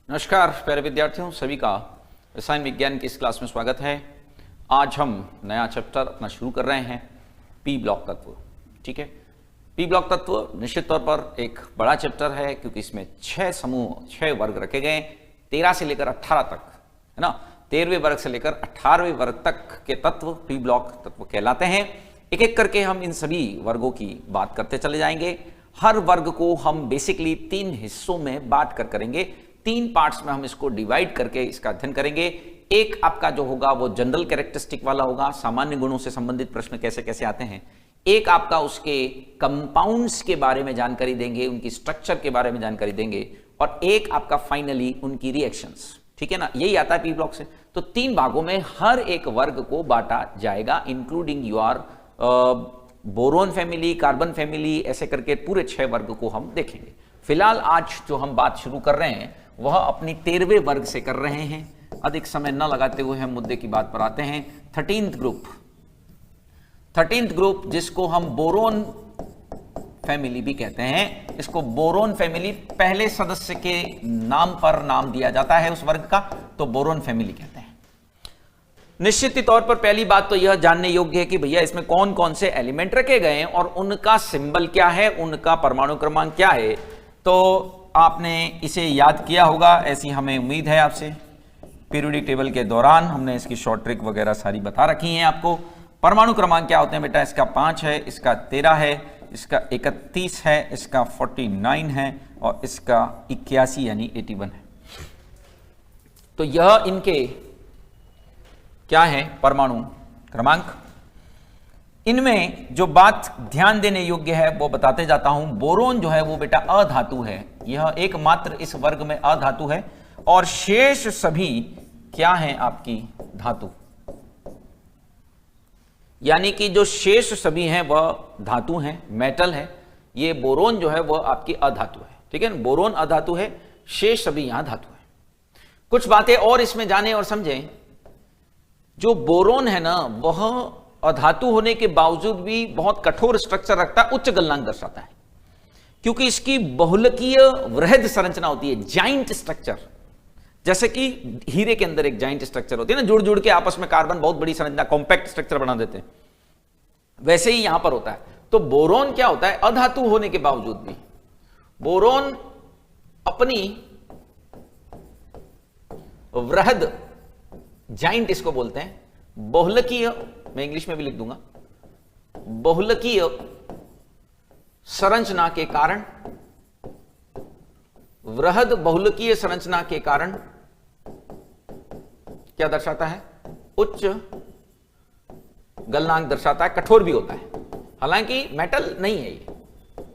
नमस्कार प्यारे विद्यार्थियों, सभी का रसायन विज्ञान की इस क्लास में स्वागत है। आज हम नया चैप्टर अपना शुरू कर रहे हैं, पी ब्लॉक तत्व। ठीक है, पी ब्लॉक तत्व निश्चित तौर पर एक बड़ा चैप्टर है क्योंकि इसमें 6 वर्ग रखे गए, 13 से लेकर 18 तक, है ना। 13वें वर्ग से लेकर 18वें वर्ग तक के तत्व पी ब्लॉक तत्व कहलाते हैं। एक एक करके हम इन सभी वर्गों की बात करते चले जाएंगे। हर वर्ग को हम बेसिकली 3 हिस्सों में बांट कर करेंगे, 3 पार्ट्स में हम इसको डिवाइड करके इसका अध्ययन करेंगे। एक आपका जो होगा वो जनरल कैरेक्टरिस्टिक वाला होगा, सामान्य गुणों से संबंधित प्रश्न कैसे कैसे आते हैं। एक आपका उसके कंपाउंड्स के बारे में जानकारी देंगे, उनकी स्ट्रक्चर के बारे में जानकारी देंगे, और एक आपका फाइनली उनकी रिएक्शंस। ठीक है ना, यही आता है पी ब्लॉक से। तो 3 भागों में हर एक वर्ग को बांटा जाएगा, including your boron family, carbon family, ऐसे करके पूरे 6 वर्ग को हम देखेंगे। फिलहाल आज जो हम बात शुरू कर रहे हैं वह अपनी 13वें वर्ग से कर रहे हैं। अधिक समय न लगाते हुए हम मुद्दे की बात पर आते हैं। 13th ग्रुप जिसको हम बोरोन फैमिली भी कहते हैं, इसको बोरोन फैमिली पहले सदस्य के नाम पर नाम दिया जाता है उस वर्ग का, तो बोरोन फैमिली कहते हैं। निश्चित तौर पर पहली बात तो यह जानने योग्य है कि भैया इसमें कौन कौन से एलिमेंट रखे गए हैं और उनका सिंबल क्या है, उनका परमाणु क्रमांक क्या है। तो आपने इसे याद किया होगा, ऐसी हमें उम्मीद है आपसे। पीरियोडिक टेबल के दौरान हमने इसकी शॉर्ट ट्रिक वगैरह सारी बता रखी हैं आपको। परमाणु क्रमांक क्या होते हैं बेटा? इसका 5 है, इसका 13 है, इसका 31 है, इसका 49 है और इसका 81 यानी 81 है। तो यह इनके क्या है? परमाणु क्रमांक। इनमें जो बात ध्यान देने योग्य है वो बताते जाता हूं। बोरोन जो है वो बेटा अधातु है, यह एकमात्र इस वर्ग में अधातु है, और शेष सभी क्या हैं? आपकी धातु। यानी कि जो शेष सभी हैं वह धातु हैं, मेटल है। ये बोरोन जो है वह आपकी अधातु है। ठीक है ना, बोरोन अधातु है, शेष सभी यहां धातु है। कुछ बातें और इसमें जाने और समझें। जो बोरोन है ना वह अधातु होने के बावजूद भी बहुत कठोर स्ट्रक्चर रखता है, उच्च गलनांक दर्शाता है, क्योंकि इसकी बहुलकीय वृहद संरचना होती है, जाइंट स्ट्रक्चर। जैसे कि हीरे के अंदर एक जाइंट स्ट्रक्चर होती है ना, जुड़ जुड़ के आपस में कार्बन बहुत बड़ी संरचना, कॉम्पैक्ट स्ट्रक्चर बना देते हैं, वैसे ही यहां पर होता है। तो बोरोन क्या होता है? अधातु होने के बावजूद भी बोरोन अपनी वृहद जाइंट, इसको बोलते हैं बहुलकीय, मैं इंग्लिश में भी लिख दूंगा, बहुलकीय संरचना के कारण, वृहद बहुलकीय संरचना के कारण क्या दर्शाता है? उच्च गलनांक दर्शाता है। कठोर भी होता है, हालांकि मेटल नहीं है ये,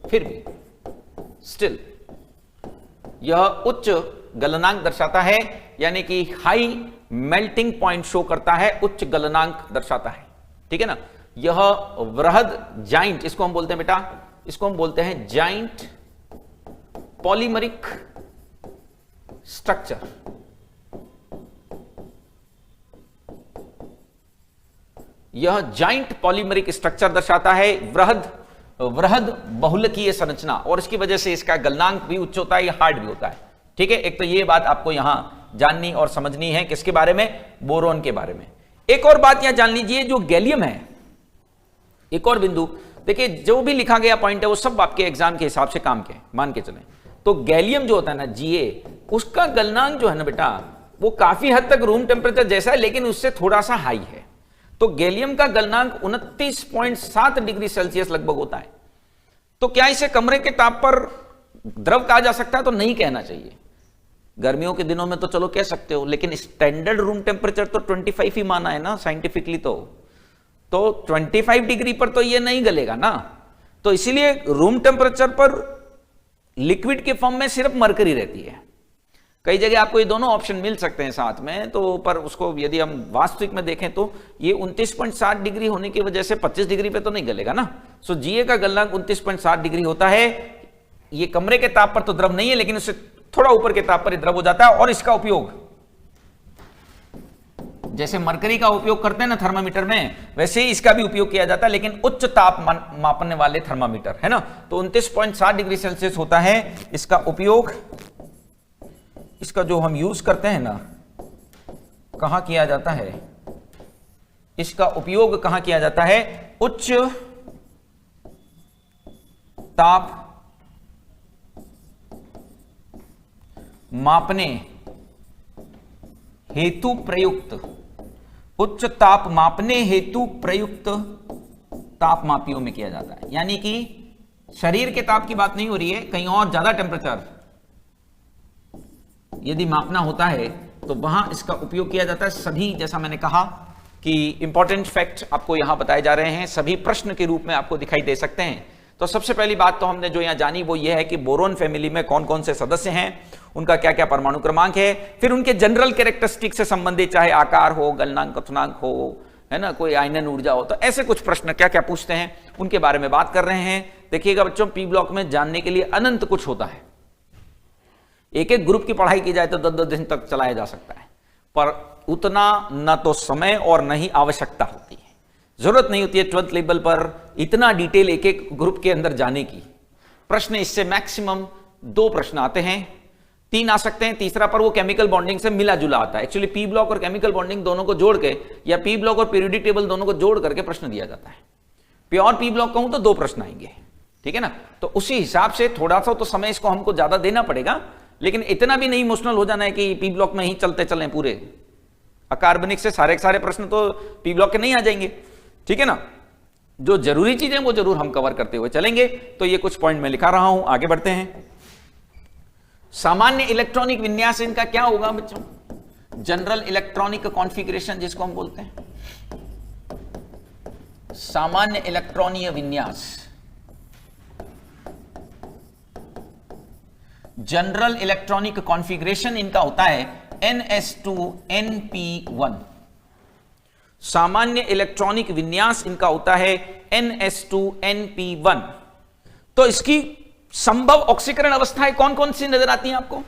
फिर भी स्टिल यह उच्च गलनांक दर्शाता है, यानी कि हाई मेल्टिंग पॉइंट शो करता है, उच्च गलनांक दर्शाता है। ठीक है ना, यह वृहद जाइंट, इसको हम बोलते हैं बेटा, इसको हम बोलते हैं जाइंट पॉलीमरिक स्ट्रक्चर। यह जाइंट पॉलीमरिक स्ट्रक्चर दर्शाता है, वृहद बहुलकीय संरचना, और इसकी वजह से इसका गलनांक भी उच्च होता है, यह हार्ड भी होता है। ठीक है, एक तो ये बात आपको यहां जाननी और समझनी है। किसके बारे में? बोरोन के बारे में। एक और बात यहां जान लीजिए, जो गैलियम है, एक और बिंदु देखिए, जो भी लिखा गया पॉइंट है वो सब आपके एग्जाम के हिसाब से काम के मान के चलें। तो गैलियम जो होता है ना, Ga, उसका गलनांक जो है ना बेटा, वो काफी हद तक रूम टेम्परेचर जैसा है, लेकिन उससे थोड़ा सा हाई है। तो गैलियम का गलनांक 29.7 डिग्री सेल्सियस लगभग होता है। तो क्या इसे कमरे के ताप पर द्रव कहा जा सकता है? तो नहीं कहना चाहिए। गर्मियों के दिनों में तो चलो कह सकते हो, लेकिन स्टैंडर्ड रूम टेम्परेचर तो 25 ही माना है ना साइंटिफिकली। तो 25 डिग्री पर तो ये नहीं गलेगा ना। तो इसीलिए रूम टेम्परेचर पर लिक्विड के फॉर्म में सिर्फ मरकरी रहती है। कई जगह आपको ये दोनों ऑप्शन मिल सकते हैं साथ में, तो पर उसको यदि हम वास्तविक में देखें तो ये 29.7 डिग्री होने की वजह से 25 डिग्री पे तो नहीं गलेगा ना। सो Ga का गलनांक 29.7 डिग्री होता है। ये कमरे के ताप पर तो द्रव नहीं है, लेकिन उससे थोड़ा ऊपर के ताप पर द्रव हो जाता है। और इसका उपयोग जैसे मरकरी का उपयोग करते हैं ना थर्मामीटर में, वैसे ही इसका भी उपयोग किया जाता है, लेकिन उच्च ताप मापने वाले थर्मामीटर, है ना। तो 29.7 डिग्री सेल्सियस होता है इसका उपयोग इसका जो हम यूज करते हैं ना, कहां किया जाता है, इसका उपयोग कहां किया जाता है, उच्च ताप मापने हेतु प्रयुक्त, उच्च ताप मापने हेतु प्रयुक्त तापमापियों में किया जाता है। यानी कि शरीर के ताप की बात नहीं हो रही है, कहीं और ज्यादा टेम्परेचर यदि मापना होता है तो वहां इसका उपयोग किया जाता है। सभी, जैसा मैंने कहा कि इंपॉर्टेंट फैक्ट आपको यहां बताए जा रहे हैं, सभी प्रश्न के रूप में आपको दिखाई दे सकते हैं। तो सबसे पहली बात तो हमने जो यहां जानी वो ये है कि बोरोन फैमिली में कौन कौन से सदस्य हैं, उनका क्या क्या परमाणु क्रमांक है, फिर उनके जनरल कैरेक्टरिस्टिक से संबंधित, चाहे आकार हो, गलनांक, क्वथनांक हो, है ना, कोई आयनन ऊर्जा हो, तो ऐसे कुछ प्रश्न क्या क्या पूछते हैं उनके बारे में बात कर रहे हैं। देखिएगा बच्चों, पी ब्लॉक में जानने के लिए अनंत कुछ होता है। एक एक ग्रुप की पढ़ाई की जाए तो 10-10 दिन तक चलाया जा सकता है, पर उतना न तो समय और न ही आवश्यकता होती है, जरूरत नहीं होती है 12th लेवल पर इतना डिटेल एक एक ग्रुप के अंदर जाने की। प्रश्न इससे मैक्सिमम 2 प्रश्न आते हैं, 3 आ सकते हैं, तीसरा पर वो केमिकल बॉन्डिंग से मिला जुला आता है। एक्चुअली पी ब्लॉक और केमिकल बॉन्डिंग दोनों को जोड़ के, या पी ब्लॉक और पीरियोडिक टेबल दोनों को जोड़ करके प्रश्न दिया जाता है। प्योर पी ब्लॉक कहूं तो 2 प्रश्न आएंगे, ठीक है ना। तो उसी हिसाब से थोड़ा सा तो समय इसको हमको ज्यादा देना पड़ेगा, लेकिन इतना भी नहीं इमोशनल हो जाना है कि पी ब्लॉक में ही चलते चलें पूरे। अकार्बनिक से सारे के सारे प्रश्न तो पी ब्लॉक के नहीं आ जाएंगे, ठीक है ना। जो जरूरी चीजें वो जरूर हम कवर करते हुए चलेंगे। तो ये कुछ पॉइंट मैं लिखा रहा हूं, आगे बढ़ते हैं। सामान्य इलेक्ट्रॉनिक विन्यास इनका क्या होगा बच्चों, जनरल इलेक्ट्रॉनिक कॉन्फ़िगरेशन जिसको हम बोलते हैं, सामान्य इलेक्ट्रॉनीय विन्यास, जनरल इलेक्ट्रॉनिक कॉन्फ़िगरेशन इनका होता है NS2NP1। सामान्य इलेक्ट्रॉनिक विन्यास इनका होता है NS2NP1। तो इसकी संभव ऑक्सीकरण अवस्थाएं कौन कौन सी नजर आती हैं आपको,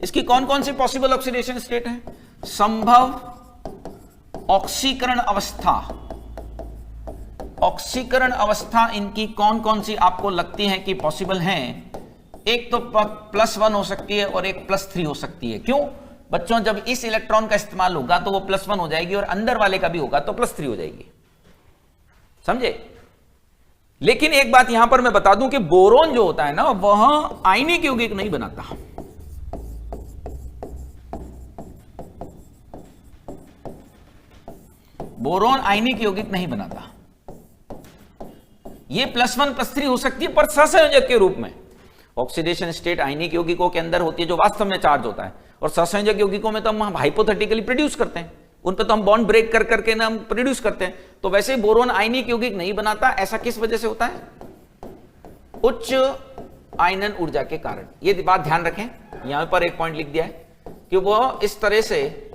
इसकी कौन कौन सी पॉसिबल ऑक्सीडेशन स्टेट है, संभव ऑक्सीकरण अवस्था, ऑक्सीकरण अवस्था इनकी कौन कौन सी आपको लगती है कि पॉसिबल हैं। एक तो +1 हो सकती है और एक +3 हो सकती है। क्यों बच्चों, जब इस इलेक्ट्रॉन का इस्तेमाल होगा तो वो +1 हो जाएगी, और अंदर वाले का भी होगा तो +3 हो जाएगी, समझे। लेकिन एक बात यहां पर मैं बता दूं कि बोरोन जो होता है ना, वह आयनिक यौगिक नहीं बनाता। बोरोन आयनिक यौगिक नहीं बनाता। ये +1 +3 हो सकती है पर सहसंयोजक के रूप में। ऑक्सीडेशन स्टेट आयनिक यौगिकों के अंदर होती है जो वास्तव में चार्ज होता है, और सहसंयोजक यौगिकों में तो हम हाइपोथेटिकली प्रोड्यूस करते हैं, उन पर तो हम बॉन्ड ब्रेक कर करके ना हम प्रोड्यूस करते हैं। तो वैसे बोरोन आयनिक यौगिक नहीं बनाता। ऐसा किस वजह से होता है, उच्च आयनन ऊर्जा के कारण। ये बात ध्यान रखें, यहां पर एक पॉइंट लिख दिया है कि वो इस तरह से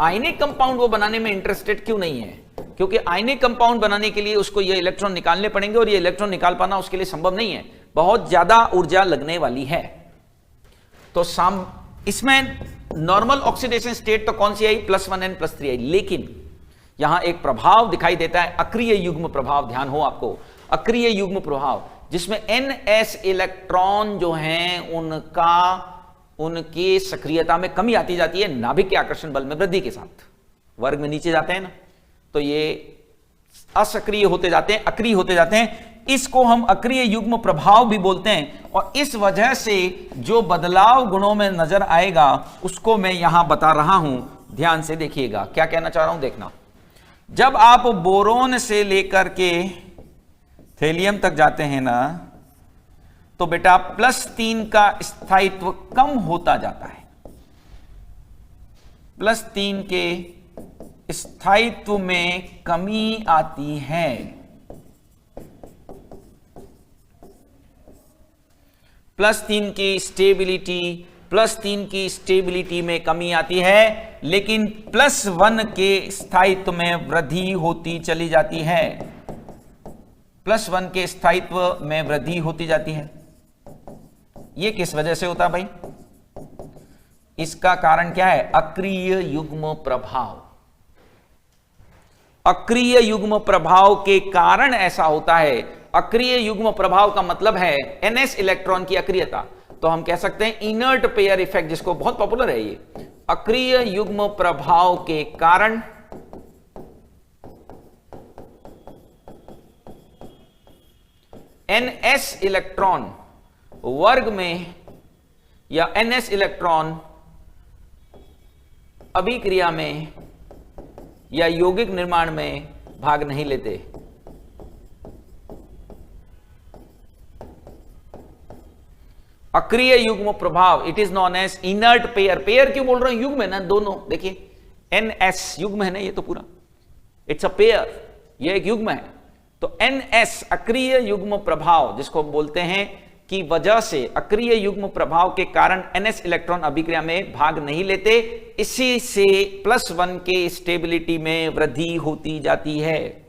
आयनिक कंपाउंड वो बनाने में इंटरेस्टेड क्यों नहीं है, क्योंकि आयनिक कंपाउंड बनाने के लिए उसको ये इलेक्ट्रॉन निकालने पड़ेंगे, और ये इलेक्ट्रॉन निकाल पाना उसके लिए संभव नहीं है, बहुत ज्यादा ऊर्जा लगने वाली है। तो इसमें नॉर्मल ऑक्सीडेशन स्टेट तो कौन सी आई, +1 और +3 आई। लेकिन यहां एक प्रभाव दिखाई देता है, अक्रिय युग्म प्रभाव। ध्यान हो आपको, अक्रिय युग्म प्रभाव, जिसमें NS इलेक्ट्रॉन जो हैं उनकी सक्रियता में कमी आती जाती है नाभिक के आकर्षण बल में वृद्धि के साथ। वर्ग में नीचे जाते हैं ना, तो ये असक्रिय होते जाते हैं, अक्रिय होते जाते हैं। इसको हम अक्रिय युग्म प्रभाव भी बोलते हैं, और इस वजह से जो बदलाव गुणों में नजर आएगा उसको मैं यहां बता रहा हूं। ध्यान से देखिएगा क्या कहना चाह रहा हूं, देखना। जब आप बोरोन से लेकर के थेलियम तक जाते हैं ना, तो बेटा +3 का स्थायित्व कम होता जाता है। +3 के स्थायित्व में कमी आती है। +3 की स्टेबिलिटी में कमी आती है, लेकिन +1 के स्थायित्व में वृद्धि होती चली जाती है। +1 के स्थायित्व में वृद्धि होती जाती है। यह किस वजह से होता है भाई, इसका कारण क्या है, अक्रिय युग्म प्रभाव। अक्रिय युग्म प्रभाव के कारण ऐसा होता है। अक्रिय युग्म प्रभाव का मतलब है NS इलेक्ट्रॉन की अक्रियता। तो हम कह सकते हैं इनर्ट पेयर इफेक्ट, जिसको बहुत पॉपुलर है ये, अक्रिय युग्म प्रभाव के कारण ns इलेक्ट्रॉन वर्ग में या ns इलेक्ट्रॉन अभिक्रिया में या यौगिक निर्माण में भाग नहीं लेते। अक्रिय युग्म प्रभाव, it is known as inert pair. Pair क्यों बोल रहा हूं? युग्म है ना दोनों, देखिए NS युग्म है ना ये तो पूरा, इट्स अ पेयर, ये एक युग्म है। तो NS अक्रिय युग्म प्रभाव, जिसको बोलते हैं की वजह से, अक्रिय युग्म प्रभाव के कारण NS इलेक्ट्रॉन अभिक्रिया में भाग नहीं लेते, इसी से +1 के स्टेबिलिटी में वृद्धि होती जाती है।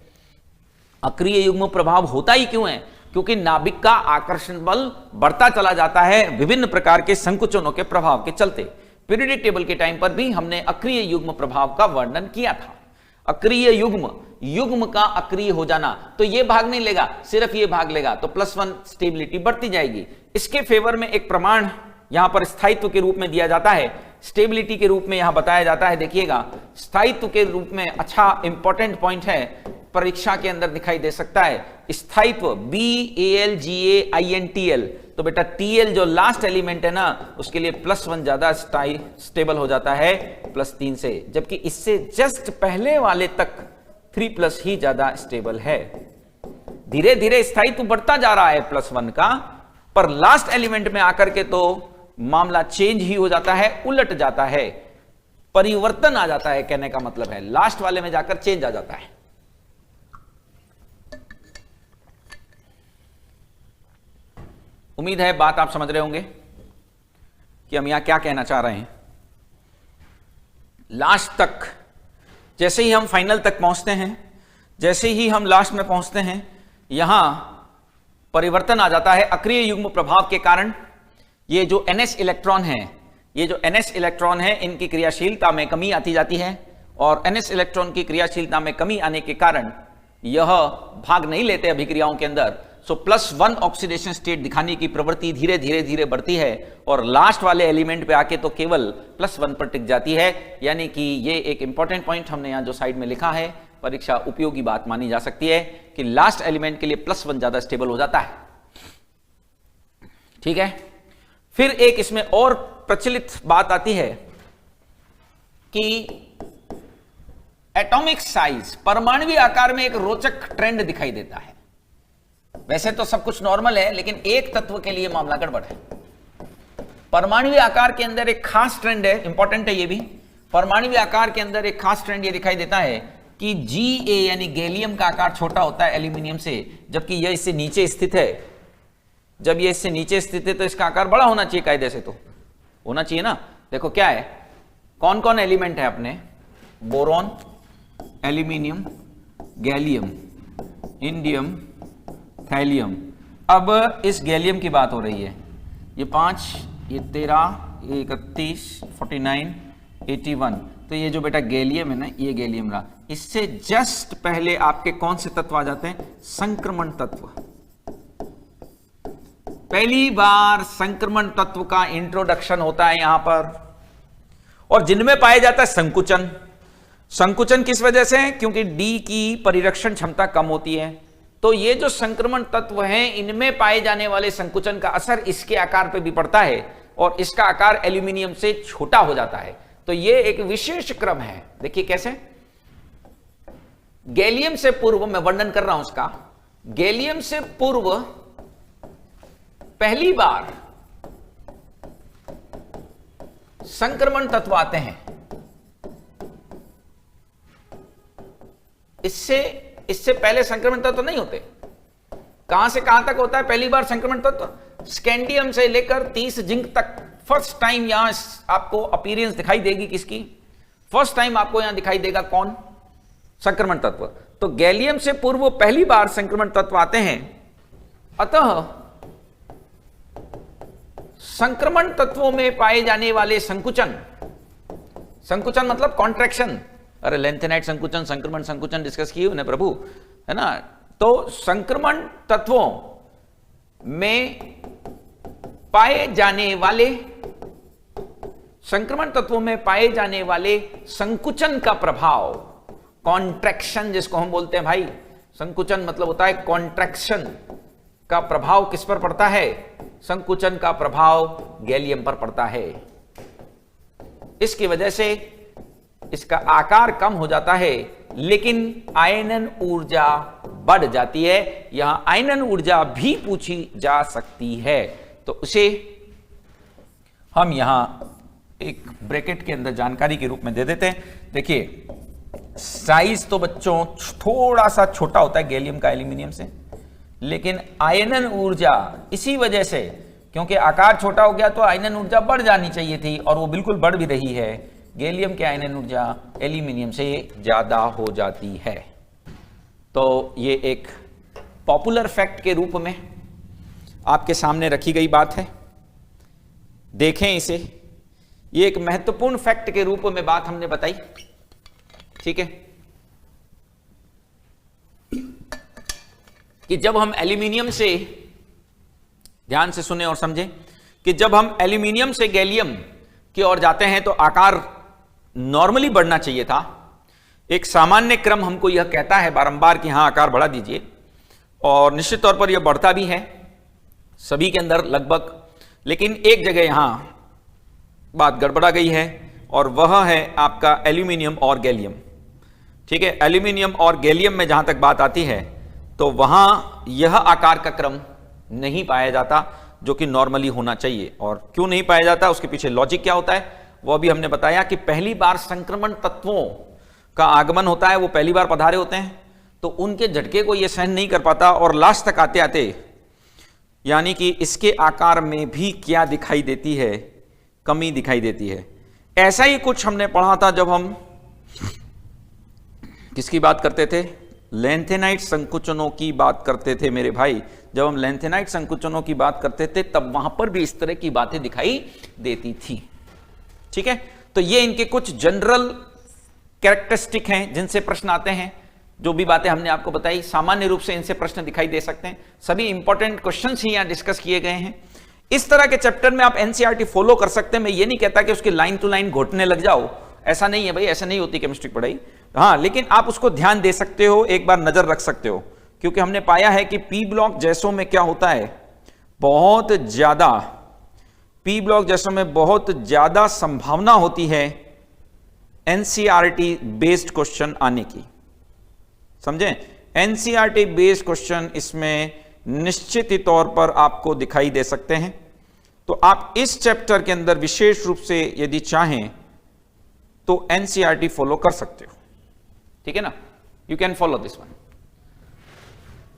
अक्रिय युग्म प्रभाव होता ही क्यों है? क्योंकि नाभिक का आकर्षण बल बढ़ता चला जाता है विभिन्न प्रकार के संकुचनों के प्रभाव के चलते। पीरियोडिक टेबल के टाइम पर भी हमने अक्रिय युग्म प्रभाव का वर्णन किया था। अक्रिय युग्म, युग्म का अक्रिय हो जाना, तो ये भाग नहीं लेगा, सिर्फ ये भाग लेगा, तो +1 स्टेबिलिटी बढ़ती जाएगी। इसके फेवर में एक प्रमाण यहां पर स्थायित्व के रूप में दिया जाता है, स्टेबिलिटी के रूप में यहां बताया जाता है। देखिएगा, स्थायित्व के रूप में अच्छा इंपॉर्टेंट पॉइंट है, परीक्षा के अंदर दिखाई दे सकता है। स्थायित्व BALGAINTL, तो बेटा TL जो लास्ट एलिमेंट है ना, उसके लिए +1 ज्यादा स्टेबल हो जाता है +3 से, जबकि इससे जस्ट पहले वाले तक 3+ ही ज्यादा स्टेबल है। धीरे धीरे स्थायित्व बढ़ता जा रहा है +1 का, पर लास्ट एलिमेंट में आकर के तो मामला चेंज ही हो जाता है, उलट जाता है, परिवर्तन आ जाता है। कहने का मतलब है लास्ट वाले में जाकर चेंज आ जाता है। उम्मीद है बात आप समझ रहे होंगे कि हम यहां क्या कहना चाह रहे हैं। लास्ट तक, जैसे ही हम फाइनल तक पहुंचते हैं, जैसे ही हम लास्ट में पहुंचते हैं, यहां परिवर्तन आ जाता है अक्रिय युग्म प्रभाव के कारण। ये जो NS इलेक्ट्रॉन है, ये जो NS इलेक्ट्रॉन है, इनकी क्रियाशीलता में कमी आती जाती है, और NS इलेक्ट्रॉन की क्रियाशीलता में कमी आने के कारण यह भाग नहीं लेते अभिक्रियाओं के अंदर। सो +1 ऑक्सीडेशन स्टेट दिखाने की प्रवृत्ति धीरे धीरे धीरे बढ़ती है, और लास्ट वाले एलिमेंट पे आके तो केवल +1 पर टिक जाती है। यानी कि ये एक इंपॉर्टेंट पॉइंट हमने यहां जो साइड में लिखा है, परीक्षा उपयोगी बात मानी जा सकती है कि लास्ट एलिमेंट के लिए +1 ज्यादा स्टेबल हो जाता है। ठीक है, फिर एक इसमें और प्रचलित बात आती है कि एटॉमिक साइज, परमाणुवीय आकार में एक रोचक ट्रेंड दिखाई देता है। वैसे तो सब कुछ नॉर्मल है, लेकिन एक तत्व के लिए मामला गड़बड़ है। परमाणुवीय आकार के अंदर एक खास ट्रेंड है, इंपॉर्टेंट है ये भी। परमाणुवीय आकार के अंदर एक खास ट्रेंड ये दिखाई देता है कि Ga यानी गैलियम का आकार छोटा होता है एल्यूमिनियम से, जबकि यह इससे नीचे स्थित है। जब ये इससे नीचे स्थित है तो इसका आकार बड़ा होना चाहिए, कायदे से तो होना चाहिए ना। देखो क्या है, कौन कौन एलिमेंट है अपने, boron, aluminium, gallium, indium, thallium. अब इस गैलियम की बात हो रही है, ये 5, ये 13, ये 31, 49, 81, तो ये जो बेटा गैलियम है ना, ये गैलियम रहा। इससे जस्ट पहले आपके कौन से तत्व आ जाते हैं? संक्रमण तत्व। पहली बार संक्रमण तत्व का इंट्रोडक्शन होता है यहां पर, और जिनमें पाया जाता है संकुचन। संकुचन किस वजह से? क्योंकि D की परिरक्षण क्षमता कम होती है। तो ये जो संक्रमण तत्व हैं, इनमें पाए जाने वाले संकुचन का असर इसके आकार पे भी पड़ता है, और इसका आकार एल्यूमिनियम से छोटा हो जाता है। तो ये एक विशेष क्रम है। देखिए कैसे, गैलियम से पूर्व, मैं वर्णन कर रहा हूं उसका, गैलियम से पूर्व पहली बार संक्रमण तत्व आते हैं। इससे पहले संक्रमण तत्व नहीं होते। कहां से कहां तक होता है पहली बार संक्रमण तत्व? स्कैंडियम से लेकर 30 जिंक तक फर्स्ट टाइम यहां आपको अपीयरेंस दिखाई देगी। किसकी? फर्स्ट टाइम आपको यहां दिखाई देगा कौन? संक्रमण तत्व। तो गैलियम से पूर्व पहली बार संक्रमण तत्व आते हैं। अतः संक्रमण तत्वों में पाए जाने वाले संकुचन, संकुचन मतलब कॉन्ट्रैक्शन, अरे लेंथेनाइट संकुचन, संक्रमण संकुचन डिस्कस किए उन्हें प्रभु, है ना। तो संक्रमण तत्वों में पाए जाने वाले संक्रमण तत्वों में पाए जाने वाले संकुचन का प्रभाव, कॉन्ट्रैक्शन जिसको हम बोलते हैं भाई, संकुचन मतलब होता है कॉन्ट्रैक्शन का प्रभाव किस पर पड़ता है? संकुचन का प्रभाव गैलियम पर पड़ता है। इसकी वजह से इसका आकार कम हो जाता है, लेकिन आयनन ऊर्जा बढ़ जाती है। यहां आयनन ऊर्जा भी पूछी जा सकती है, तो उसे हम यहां एक ब्रैकेट के अंदर जानकारी के रूप में दे देते हैं। देखिए, साइज तो बच्चों थोड़ा सा छोटा होता है गैलियम का एल्यूमिनियम से, लेकिन आयनन ऊर्जा इसी वजह से, क्योंकि आकार छोटा हो गया तो आयनन ऊर्जा बढ़ जानी चाहिए थी, और वो बिल्कुल बढ़ भी रही है। गैलियम की आयनन ऊर्जा एल्यूमिनियम से ज्यादा हो जाती है। तो ये एक पॉपुलर फैक्ट के रूप में आपके सामने रखी गई बात है, देखें इसे। ये एक महत्वपूर्ण फैक्ट के रूप में बात हमने बताई, ठीक है, कि जब हम एल्यूमिनियम से, ध्यान से सुने और समझें, कि जब हम एल्यूमिनियम से गैलियम की ओर जाते हैं तो आकार नॉर्मली बढ़ना चाहिए था। एक सामान्य क्रम हमको यह कहता है बारंबार कि हां आकार बढ़ा दीजिए, और निश्चित तौर पर यह बढ़ता भी है सभी के अंदर लगभग, लेकिन एक जगह यहां बात गड़बड़ा गई है, और वह है आपका एल्यूमिनियम और गैलियम। ठीक है, एल्यूमिनियम और गैलियम में जहां तक बात आती है तो वहां यह आकार का क्रम नहीं पाया जाता जो कि नॉर्मली होना चाहिए। और क्यों नहीं पाया जाता, उसके पीछे लॉजिक क्या होता है वह भी हमने बताया कि पहली बार संक्रमण तत्वों का आगमन होता है, वो पहली बार पधारे होते हैं, तो उनके झटके को यह सहन नहीं कर पाता, और लास्ट तक आते आते यानी कि इसके आकार में भी क्या दिखाई देती है, कमी दिखाई देती है। ऐसा ही कुछ हमने पढ़ा था जब हम किसकी बात करते थे, लैंथेनाइट संकुचनों की बात करते थे मेरे भाई। जब हम लैंथेनाइट संकुचनों की बात करते थे तब वहां पर भी इस तरह की बातें दिखाई देती थी। ठीक है, तो ये इनके कुछ जनरल कैरेक्टरिस्टिक हैं जिनसे प्रश्न आते हैं। जो भी बातें हमने आपको बताई सामान्य रूप से इनसे प्रश्न दिखाई दे सकते हैं। सभी इंपॉर्टेंट क्वेश्चंस ही यहां डिस्कस किए गए हैं। इस तरह के चैप्टर में आप एनसीईआरटी फॉलो कर सकते हैं। मैं ये नहीं कहता कि उसकी लाइन टू लाइन घोटने लग जाओ, ऐसा नहीं है भाई, ऐसा नहीं होती केमिस्ट्री पढ़ाई। हाँ, लेकिन आप उसको ध्यान दे सकते हो, एक बार नजर रख सकते हो, क्योंकि हमने पाया है कि पी ब्लॉक जैसों में क्या होता है, बहुत ज्यादा, पी ब्लॉक जैसों में बहुत ज्यादा संभावना होती है एनसीईआरटी बेस्ड क्वेश्चन आने की। समझे, एनसीईआरटी बेस्ड क्वेश्चन इसमें निश्चित ही तौर पर आपको दिखाई दे सकते हैं। तो आप इस चैप्टर के अंदर विशेष रूप से यदि चाहें तो एनसीईआरटी फॉलो कर सकते हो, ठीक है ना, you can follow this one.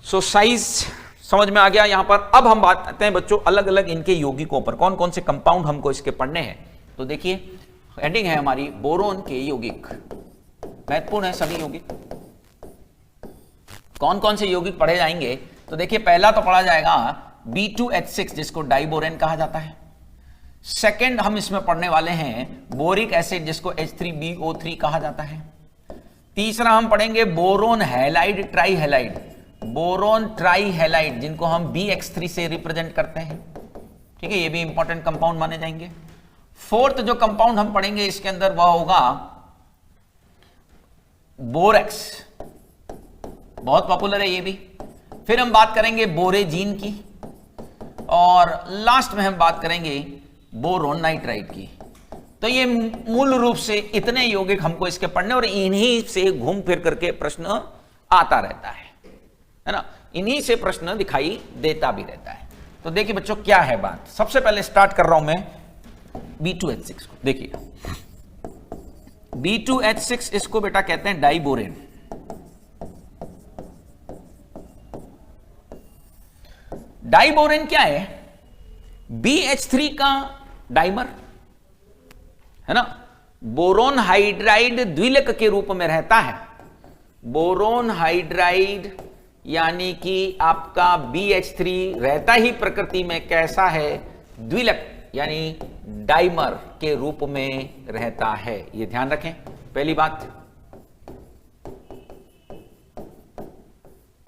So size समझ में आ गया यहां पर। अब हम बात करते हैं बच्चों अलग अलग इनके यौगिकों पर, कौन कौन से कंपाउंड हमको इसके पढ़ने हैं। तो देखिए, हेडिंग है हमारी बोरोन के यौगिक। महत्वपूर्ण है सभी यौगिक। कौन कौन से यौगिक पढ़े जाएंगे, तो देखिए पहला तो पढ़ा जाएगा B2H6 जिसको डाइबोरेन कहा जाता है। सेकंड हम इसमें पढ़ने वाले हैं बोरिक एसिड जिसको H3BO3 कहा जाता है। तीसरा हम पढ़ेंगे बोरोन हैलाइड ट्राईहैलाइड, बोरोन ट्राईहैलाइड जिनको हम BX3 से रिप्रेजेंट करते हैं। ठीक है, ये भी इंपॉर्टेंट कंपाउंड माने जाएंगे। फोर्थ जो कंपाउंड हम पढ़ेंगे इसके अंदर वह होगा बोरेक्स, बहुत पॉपुलर है ये भी। फिर हम बात करेंगे बोरेजीन की, और लास्ट में हम बात करेंगे बोरोन नाइट्राइड की। तो ये मूल रूप से इतने यौगिक हमको इसके पढ़ने, और इन्हीं से घूम फिर करके प्रश्न आता रहता है ना, इन्हीं से प्रश्न दिखाई देता भी रहता है। तो देखिए बच्चों क्या है बात। सबसे पहले स्टार्ट कर रहा हूं मैं B2H6 को। देखिए B2H6 इसको बेटा कहते हैं डाइबोरेन। डाइबोरेन क्या है, BH3 का डाइमर है ना, बोरोन हाइड्राइड द्विलक के रूप में रहता है। बोरोन हाइड्राइड यानी कि आपका BH3 रहता ही प्रकृति में कैसा है, द्विलक यानी डाइमर के रूप में रहता है। यह ध्यान रखें पहली बात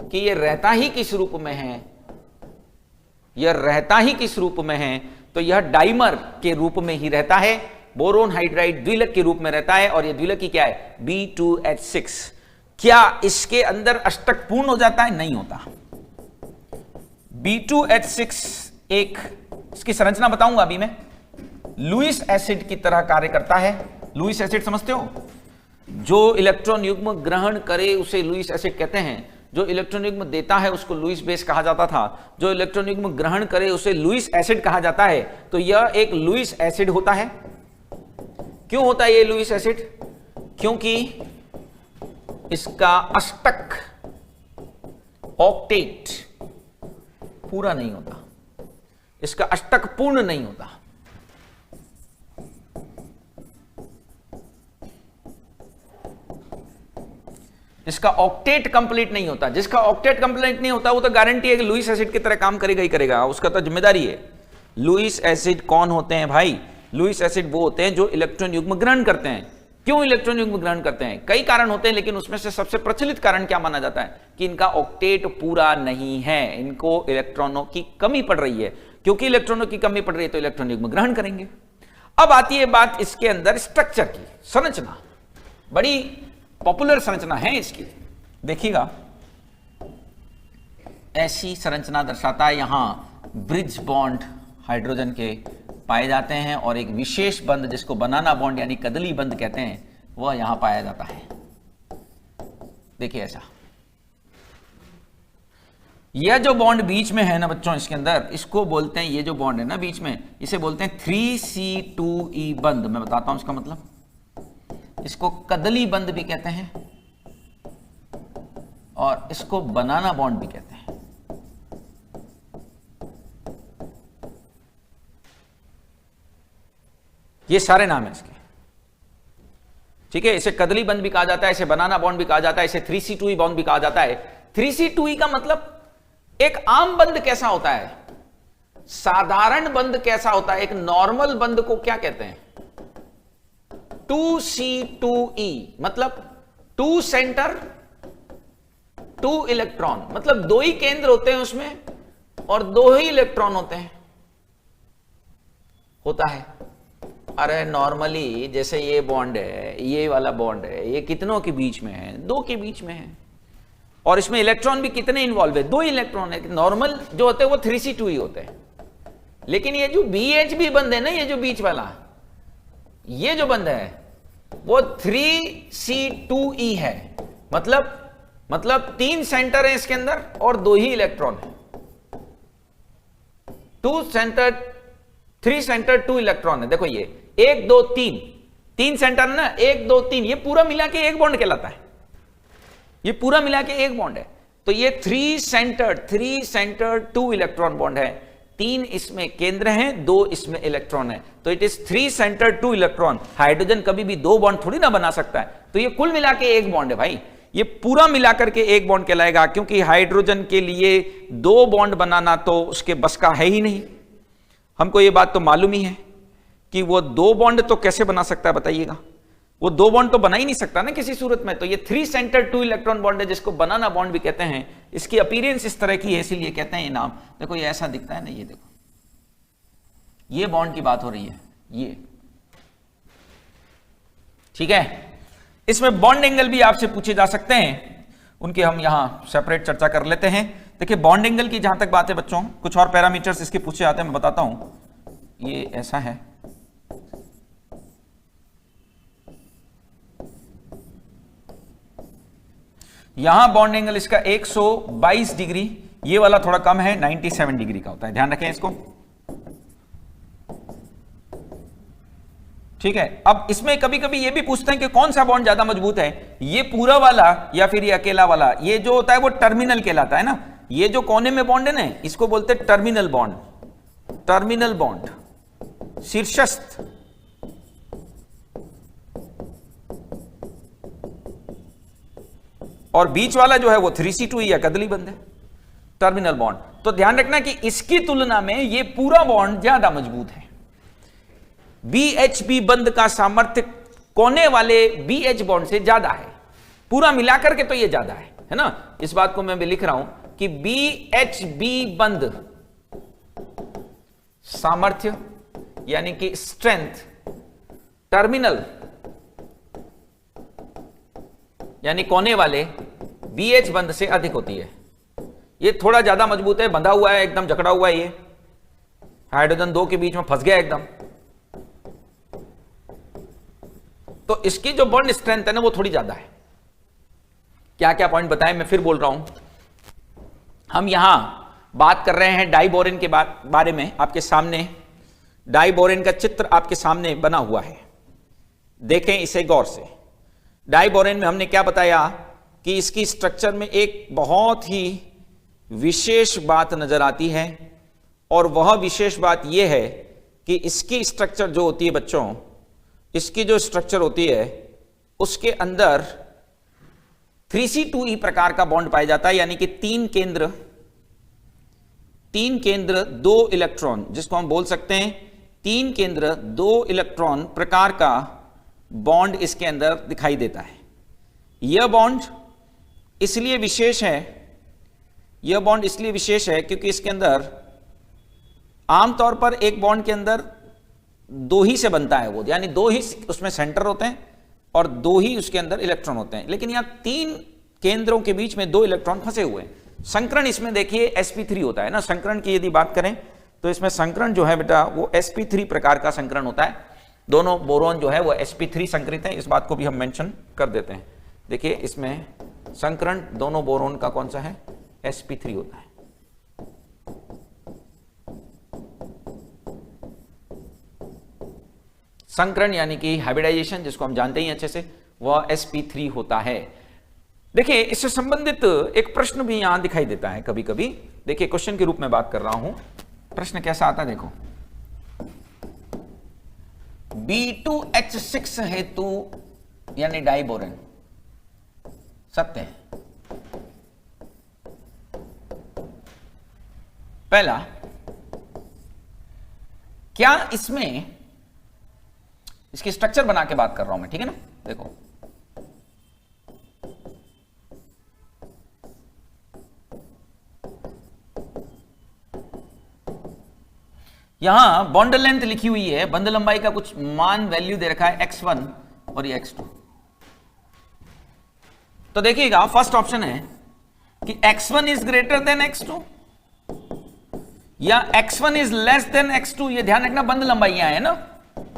कि यह रहता ही किस रूप में है, यह रहता ही किस रूप में है, तो यह डाइमर के रूप में ही रहता है, बोरोन हाइड्राइड द्विलक के रूप में रहता है, और यह द्विलक की क्या है, B2H6। क्या इसके अंदर अष्टक पूर्ण हो जाता है? नहीं होता। B2H6 एक, इसकी संरचना बताऊंगा अभी मैं, लुईस एसिड की तरह कार्य करता है। लुईस एसिड समझते हो? जो इलेक्ट्रॉन युग्म ग्रहण करे उसे लुईस एसिड कहते हैं, जो इलेक्ट्रॉन युग्म देता है उसको लुईस बेस कहा जाता था, जो इलेक्ट्रॉन युग्म ग्रहण करे उसे लुईस एसिड कहा जाता है। तो यह एक लुईस एसिड होता है। क्यों होता है ये लुईस एसिड? क्योंकि इसका अष्टक ऑक्टेट पूरा नहीं होता, इसका अष्टक पूर्ण नहीं होता। इसका ऑक्टेट कंप्लीट नहीं होता। जिसका ऑक्टेट कंप्लीट नहीं होता वो तो गारंटी है कि लुईस एसिड की तरह काम करेगा ही करेगा, उसका तो जिम्मेदारी है। लुईस एसिड कौन होते हैं भाई? लुईस एसिड वो होते हैं जो इलेक्ट्रॉन युग्म ग्रहण करते हैं। क्यों इलेक्ट्रॉन युग्म ग्रहण करते हैं? कई कारण होते हैं, लेकिन उसमें से सबसे प्रचलित कारण क्या माना जाता है कि इनका ऑक्टेट पूरा नहीं है, इनको इलेक्ट्रॉनों की कमी पड़ रही है। क्योंकि इलेक्ट्रॉनों की कमी पड़ रही है तो इलेक्ट्रॉन युग्म ग्रहण करेंगे। अब आती है बात इसके अंदर स्ट्रक्चर की, संरचना। बड़ी पॉपुलर संरचना है इसकी, देखिएगा ऐसी संरचना दर्शाता है। यहां ब्रिज बॉन्ड हाइड्रोजन के पाए जाते हैं, और एक विशेष बंध जिसको बनाना बॉन्ड यानी कदली बंध कहते हैं वह यहां पाया जाता है। देखिए ऐसा, यह जो बॉन्ड बीच में है ना बच्चों, इसके अंदर इसको बोलते हैं, ये जो बॉन्ड है ना बीच में, इसे बोलते हैं 3C2E बंध। मैं बताता हूं इसका मतलब। इसको कदली बंध भी कहते हैं और इसको बनाना बॉन्ड भी कहते हैं। ये सारे नाम है इसके, ठीक है। इसे कदली बंध भी कहा जाता है, इसे बनाना बॉन्ड भी कहा जाता है, इसे 3C2E बॉन्ड भी कहा जाता है। 3C2E का मतलब एक आम बंध कैसा होता है, साधारण बंध कैसा होता है, एक नॉर्मल बंध को क्या कहते हैं? 2C2E मतलब 2 सेंटर 2 इलेक्ट्रॉन, मतलब 2 ही केंद्र होते हैं उसमें और 2 ही इलेक्ट्रॉन होते हैं, होता है। अरे नॉर्मली जैसे ये बॉन्ड है, ये वाला बॉन्ड है, ये कितनों के बीच में है? 2 के बीच में है, और इसमें इलेक्ट्रॉन भी कितने इन्वॉल्व है? 2 इलेक्ट्रॉन है। नॉर्मल जो होते हैं वो 3C2E होते हैं, लेकिन ये जो BHB बंध है ना, ये जो बीच वाला, ये जो बंध है वो 3C2E है। मतलब 3 सेंटर है इसके अंदर और 2 ही इलेक्ट्रॉन है। 2 सेंटर 3 सेंटर 2 इलेक्ट्रॉन है। देखो ये 1 2 3 सेंटर है ना, 1 2 3, ये पूरा मिला के एक बॉन्ड कहलाता है। ये पूरा मिला के एक बॉन्ड है। तो ये 3 सेंटर 2 इलेक्ट्रॉन बॉन्ड है। 3 इसमें केंद्र हैं, 2 इसमें इलेक्ट्रॉन है, तो it is 3 centre 2 electron. Hydrogen कभी भी 2 बॉन्ड थोड़ी ना बना सकता है, तो ये कुल मिला के एक बॉन्ड है भाई। ये पूरा मिलाकर के एक बॉन्ड कहलाएगा, क्योंकि हाइड्रोजन के लिए 2 बॉन्ड बनाना तो उसके बस का है ही नहीं। हमको ये बात तो मालूम ही है कि वो 2 बॉन्ड तो कैसे बना सकता है बताइएगा? वो 2 बॉन्ड तो बना ही नहीं सकता ना किसी सूरत में। तो ये 3 सेंटर 2 इलेक्ट्रॉन बॉन्ड है, जिसको बनाना बॉन्ड भी कहते हैं। इसकी अपीयरेंस इस तरह की है, इसीलिए कहते हैं ये नाम। देखो ये ऐसा दिखता है ना, ये देखो, ये बॉन्ड की बात हो रही है, ये ठीक है। इसमें बॉन्ड एंगल भी आपसे पूछे जा सकते हैं, उनके हम यहां सेपरेट चर्चा कर लेते हैं। देखिए बॉन्ड एंगल की जहां तक बात है बच्चों, कुछ और पैरामीटर्स इसके पूछे जाते हैं, मैं बताता हूं। ये ऐसा है, यहां बॉन्ड एंगल इसका 122 डिग्री, ये वाला थोड़ा कम है, 97 डिग्री का होता है, ध्यान रखें इसको, ठीक है। अब इसमें कभी कभी ये भी पूछते हैं कि कौन सा बॉन्ड ज्यादा मजबूत है, ये पूरा वाला या फिर ये अकेला वाला। ये जो होता है वो टर्मिनल कहलाता है ना, ये जो कोने में बॉन्ड है ना, इसको बोलते हैं टर्मिनल बॉन्ड, टर्मिनल बॉन्ड, शीर्षस्थ। और बीच वाला जो है वो 3C2E या कदली बंध है, टर्मिनल बॉन्ड। तो ध्यान रखना कि इसकी तुलना में ये पूरा बॉन्ड ज्यादा मजबूत है। BHB बंध का सामर्थ्य कोने वाले BH बॉन्ड से ज्यादा है, पूरा मिलाकर के तो ये ज्यादा है ना। इस बात को मैं भी लिख रहा हूं कि BHB बंध सामर्थ्य यानी कि स्ट्रेंथ टर्मिनल यानी कोने वाले BH बंध से अधिक होती है। ये थोड़ा ज्यादा मजबूत है, बंधा हुआ है, एकदम जकड़ा हुआ है, ये हाइड्रोजन 2 के बीच में फंस गया एकदम। तो इसकी जो बॉन्ड स्ट्रेंथ है ना वो थोड़ी ज्यादा है। क्या क्या पॉइंट बताएं, मैं फिर बोल रहा हूं। हम यहां बात कर रहे हैं डाइबोरेन के बारे में। आपके सामने डाइबोरेन का चित्र आपके सामने बना हुआ है, देखें इसे गौर से। डाइबोरेन में हमने क्या बताया कि इसकी स्ट्रक्चर में एक बहुत ही विशेष बात नजर आती है, और वह विशेष बात यह है कि इसकी स्ट्रक्चर जो होती है बच्चों, इसकी जो स्ट्रक्चर होती है उसके अंदर 3C2E प्रकार का बॉन्ड पाया जाता है, यानी कि तीन केंद्र 2 इलेक्ट्रॉन, जिसको हम बोल सकते हैं 3 केंद्र 2 इलेक्ट्रॉन प्रकार का बॉन्ड इसके अंदर दिखाई देता है। यह बॉन्ड इसलिए विशेष है, क्योंकि इसके अंदर आमतौर पर एक बॉन्ड के अंदर 2 ही से बनता है वो, यानी 2 ही उसमें सेंटर होते हैं और 2 ही उसके अंदर इलेक्ट्रॉन होते हैं। लेकिन यहां 3 केंद्रों के बीच में 2 इलेक्ट्रॉन फंसे हुए हैं। संकरण इसमें देखिए sp3 होता है ना। संकरण की यदि बात करें तो इसमें संकरण जो है बेटा वो sp3 प्रकार का संकरण होता है। दोनों बोरोन जो है वो sp3 संकरित है, इस बात को भी हम मेंशन कर देते हैं। देखिए इसमें संकरण दोनों बोरोन का कौन सा है, sp3 होता है। संकरण यानी कि हाइब्रिडाइजेशन, जिसको हम जानते ही अच्छे से, वह sp3 होता है। देखिए इससे संबंधित एक प्रश्न भी यहां दिखाई देता है कभी कभी। देखिए क्वेश्चन के रूप में बात कर रहा हूं, प्रश्न कैसा आता है देखो। B2H6 हेतु यानी डाइबोरेन सत्य है। पहला, क्या इसमें, इसकी स्ट्रक्चर बना के बात कर रहा हूं मैं, ठीक है ना। देखो यहां बॉन्ड लेंथ लिखी हुई है, बंध लंबाई का कुछ मान वैल्यू दे रखा है x1 और ये x2। तो देखिएगा फर्स्ट ऑप्शन है कि x1 is greater than x2 या x1 is less than x2। ये ध्यान रखना, बंध लंबाइयां है ना।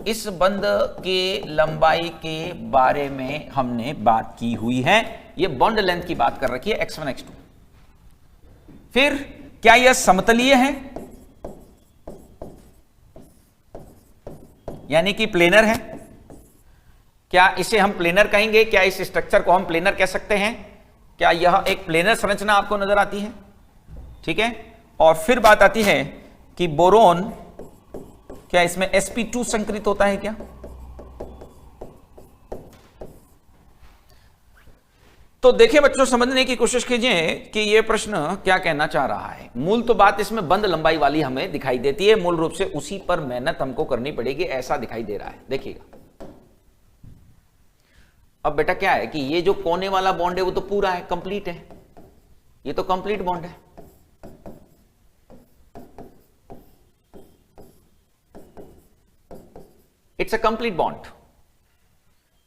इस बंध के लंबाई के बारे में हमने बात की हुई है, ये बॉन्ड लेंथ की बात कर रखी है x1 x2। फिर क्या यह समतलीय है, यानी कि प्लेनर है। क्या इसे हम प्लेनर कहेंगे, क्या इस स्ट्रक्चर को हम प्लेनर कह सकते हैं? क्या यह एक प्लेनर संरचना आपको नजर आती है? ठीक है। और फिर बात आती है कि बोरोन, क्या इसमें sp2 संकरित होता है क्या? तो देखिए बच्चों, समझने की कोशिश कीजिए कि यह प्रश्न क्या कहना चाह रहा है। मूल तो बात इसमें बंध लंबाई वाली हमें दिखाई देती है, मूल रूप से उसी पर मेहनत हमको करनी पड़ेगी, ऐसा दिखाई दे रहा है। देखिएगा अब बेटा क्या है कि ये जो कोने वाला बॉन्ड है वो तो पूरा है, कंप्लीट है, ये तो कंप्लीट बॉन्ड है। It's a complete bond.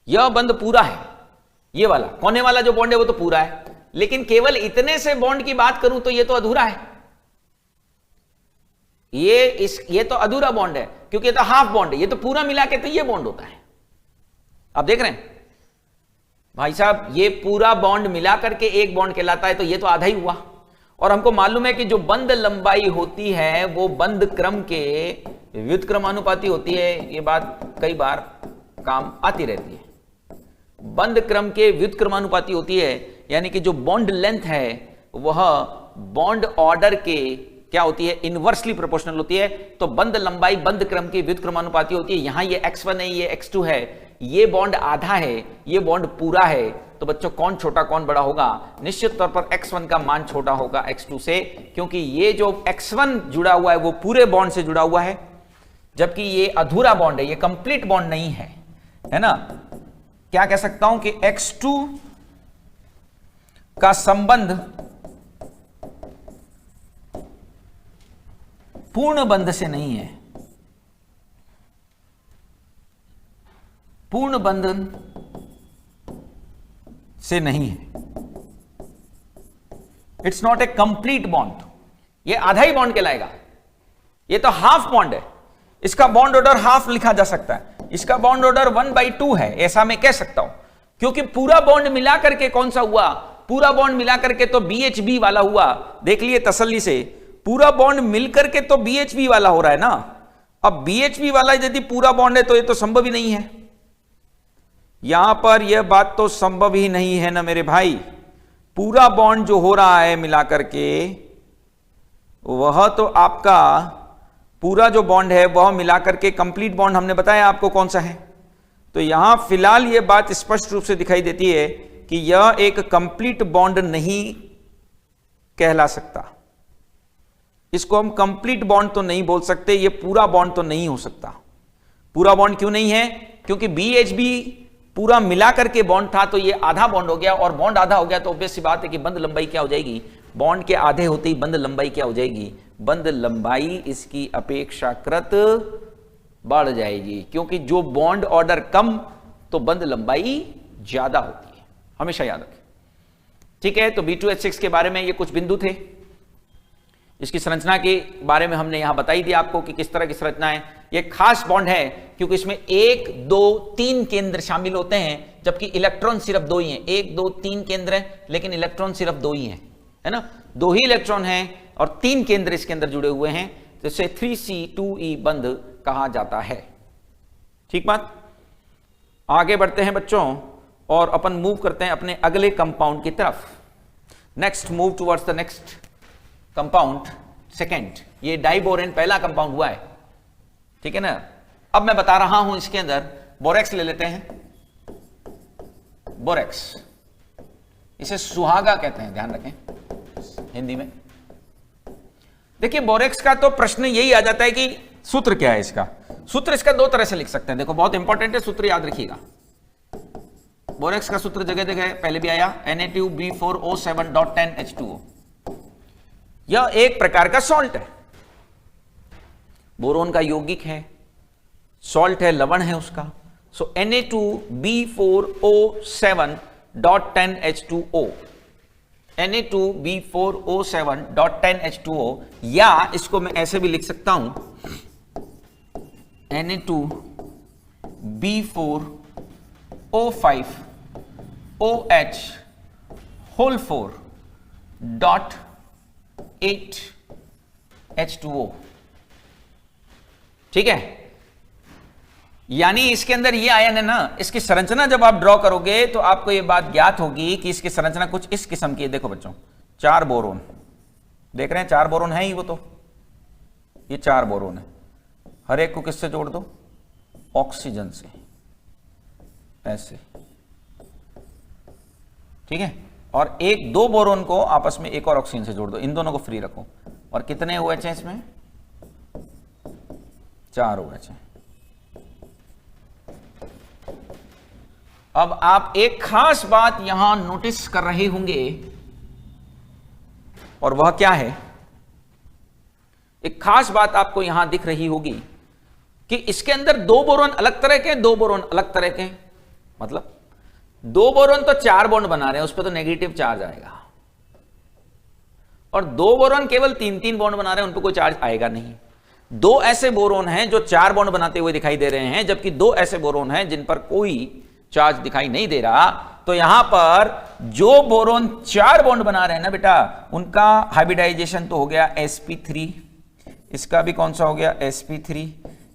यह बंध पूरा है, ये वाला कोने वाला जो बॉन्ड है वो तो पूरा है, लेकिन केवल इतने से बॉन्ड की बात करूं तो ये तो अधूरा है। ये तो अधूरा बॉन्ड है, क्योंकि ये तो हाफ बॉन्ड है, ये तो पूरा मिला के तो ये बॉन्ड होता है। आप देख रहे हैं भाई साहब, ये पूरा बॉन्ड मिला करके एक बॉन्ड कहलाता है, तो ये तो आधा ही हुआ। और हमको मालूम है कि जो बंध लंबाई होती है वो बंध क्रम के व्युत्क्रमानुपाती होती है। ये बात कई बार काम आती रहती है। बंध क्रम के व्युत्क्रमानुपाती होती है, यानी कि जो बॉन्ड लेंथ है वह बॉन्ड ऑर्डर के क्या होती है, इनवर्सली प्रोपोर्शनल होती है। तो बंध लंबाई बंध क्रम की व्युत्क्रमानुपाती होती है। यहां ये x1 है, ये x2 है, ये बॉन्ड आधा है, ये बॉन्ड पूरा है। तो बच्चों कौन छोटा कौन बड़ा होगा? निश्चित तौर पर x1 का मान छोटा होगा x2 से, क्योंकि ये जो x1 जुड़ा हुआ है वो पूरे बॉन्ड से जुड़ा हुआ है, जबकि ये अधूरा बॉन्ड है, ये कंप्लीट बॉन्ड नहीं है ना। क्या कह सकता हूं कि x2 का संबंध पूर्ण बंध से नहीं है, पूर्ण बंधन से नहीं है। It's not a complete bond, ये आधा ही बॉन्ड कहलाएगा, ये तो हाफ बॉन्ड है। इसका बॉन्ड ऑर्डर हाफ लिखा जा सकता है, इसका बॉन्ड ऑर्डर 1/2 है, ऐसा मैं कह सकता हूं, क्योंकि पूरा बॉन्ड मिला करके कौन सा हुआ, पूरा बॉन्ड मिला करके तो BHB वाला हुआ। देख लिए तसल्ली से, पूरा बॉन्ड मिलकर के तो BHB वाला हो रहा है ना। अब BHB वाला यदि पूरा बॉन्ड है तो ये तो संभव ही नहीं है, यहां पर यह बात तो संभव ही नहीं है ना मेरे भाई। पूरा बॉन्ड जो हो रहा है मिलाकर के, वह तो आपका पूरा जो बॉन्ड है वह मिलाकर के कंप्लीट बॉन्ड हमने बताया आपको कौन सा है। तो यहां फिलहाल यह बात स्पष्ट रूप से दिखाई देती है कि यह एक कंप्लीट बॉन्ड नहीं कहला सकता। इसको हम कंप्लीट बॉन्ड तो नहीं बोल सकते, यह पूरा बॉन्ड तो नहीं हो सकता। पूरा बॉन्ड क्यों नहीं है, क्योंकि BHB पूरा मिला करके बॉन्ड था, तो यह आधा बॉन्ड हो गया, और बॉन्ड आधा हो गया तो ऑब्वियस सी बात है कि बंध लंबाई क्या हो जाएगी, बॉन्ड के आधे होते ही बंध लंबाई क्या हो जाएगी, बंध लंबाई इसकी अपेक्षाकृत बढ़ जाएगी, क्योंकि जो बॉन्ड ऑर्डर कम तो बंध लंबाई ज्यादा होती है, हमेशा याद रखें। ठीक है, तो B2H6 के बारे में ये कुछ बिंदु थे। इसकी संरचना के बारे में हमने यहां बताई दी आपको कि किस तरह की संरचना है। ये खास बॉन्ड है क्योंकि इसमें 1, 2, 3 केंद्र शामिल होते हैं, जबकि इलेक्ट्रॉन सिर्फ 2 ही हैं। 1, 2, 3 केंद्र हैं, लेकिन इलेक्ट्रॉन सिर्फ 2 ही हैं, है ना। 2 ही इलेक्ट्रॉन हैं और 3 केंद्र इसके अंदर जुड़े हुए हैं, तो इसे 3C2E बंध कहा जाता है। ठीक बात। आगे बढ़ते हैं बच्चों और अपन मूव करते हैं अपने अगले कंपाउंड की तरफ। Next move towards the next compound second. ये डाइबोरेन पहला कंपाउंड हुआ है, ठीक है ना। अब मैं बता रहा हूं इसके अंदर बोरेक्स ले लेते हैं। बोरेक्स, इसे सुहागा कहते हैं, ध्यान रखें हिंदी में। देखिए बोरेक्स का तो प्रश्न यही आ जाता है कि सूत्र क्या है इसका। सूत्र इसका 2 तरह से लिख सकते हैं, देखो बहुत इंपॉर्टेंट है, सूत्र याद रखिएगा। बोरेक्स का सूत्र जगह जगह पहले भी आया, Na2B4O7.10H2O। यह एक प्रकार का सॉल्ट है, बोरोन का यौगिक है, सॉल्ट है, लवण है उसका। सो Na2B4O7.10H2O, Na2B4O7.10H2O, या इसको मैं ऐसे भी लिख सकता हूं, Na2B4O5OH4.8H2O। ठीक है, यानी इसके अंदर ये आयन है ना, इसकी संरचना जब आप ड्रॉ करोगे तो आपको ये बात ज्ञात होगी कि इसकी संरचना कुछ इस किस्म की है। देखो बच्चों, 4 बोरोन देख रहे हैं, 4 बोरोन है ही वो, तो ये 4 बोरोन है, हर एक को किससे जोड़ दो, ऑक्सीजन से, ऐसे, ठीक है। और 1-2 बोरोन को आपस में एक और ऑक्सीजन से जोड़ दो, इन दोनों को फ्री रखो। और कितने OH हैं इसमें, 4 OH हैं। अब आप एक खास बात यहां नोटिस कर रहे होंगे, और वह क्या है, एक खास बात आपको यहां दिख रही होगी कि इसके अंदर 2 बोरोन अलग तरह के हैं, 2 बोरोन अलग तरह के हैं। मतलब 2 बोरोन तो 4 बॉन्ड बना रहे हैं, उस पर तो नेगेटिव चार्ज आएगा, और 2 बोरोन केवल 3-3 बॉन्ड बना रहे हैं, उन पर कोई चार्ज आएगा नहीं। 2 ऐसे बोरोन हैं जो 4 बॉन्ड बनाते हुए दिखाई दे रहे हैं, जबकि 2 ऐसे बोरोन हैं जिन पर कोई चार्ज दिखाई नहीं दे रहा। तो यहां पर जो बोरोन 4 बॉन्ड बना रहे हैं ना बेटा, उनका हाइब्रिडाइजेशन तो हो गया sp3, इसका भी कौन सा हो गया sp3,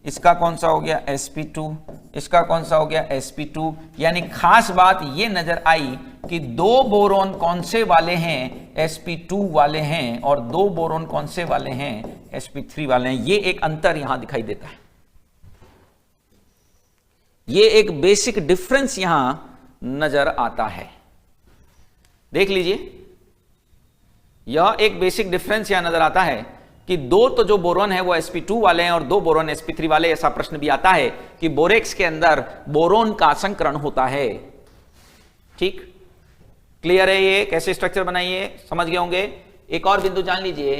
इसका कौन सा हो गया sp2, इसका कौन सा हो गया sp2। यानी खास बात ये नजर आई कि 2 बोरोन कौन से वाले हैं, sp2 वाले हैं, और 2 बोरोन कौन से वाले हैं, sp3 वाले हैं। ये एक अंतर यहां दिखाई देता है, ये एक बेसिक डिफरेंस यहां नजर आता है। देख लीजिए, यह एक बेसिक डिफरेंस यहां नजर आता है कि 2 तो जो बोरोन है वो sp2 वाले हैं और 2 बोरोन sp3 वाले। ऐसा प्रश्न भी आता है कि बोरेक्स के अंदर बोरोन का संकरण होता है। ठीक, क्लियर है, ये कैसे स्ट्रक्चर बनाइए समझ गए होंगे। एक और बिंदु जान लीजिए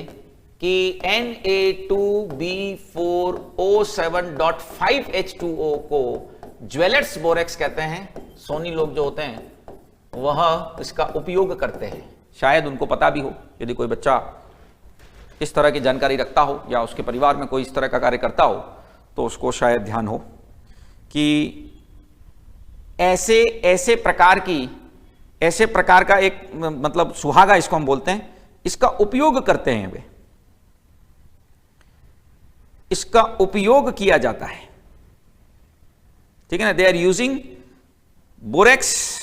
कि Na2B4O7.5H2O को ज्वेलर्स बोरेक्स कहते हैं। सोनी लोग जो होते हैं वह इसका उपयोग करते हैं। शायद उनको पता भी हो, यदि कोई बच्चा इस तरह की जानकारी रखता हो या उसके परिवार में कोई इस तरह का कार्य करता हो तो उसको शायद ध्यान हो कि ऐसे प्रकार का एक मतलब सुहागा इसको हम बोलते हैं, इसका उपयोग करते हैं वे, इसका उपयोग किया जाता है। ठीक है ना, दे आर यूजिंग बोरेक्स,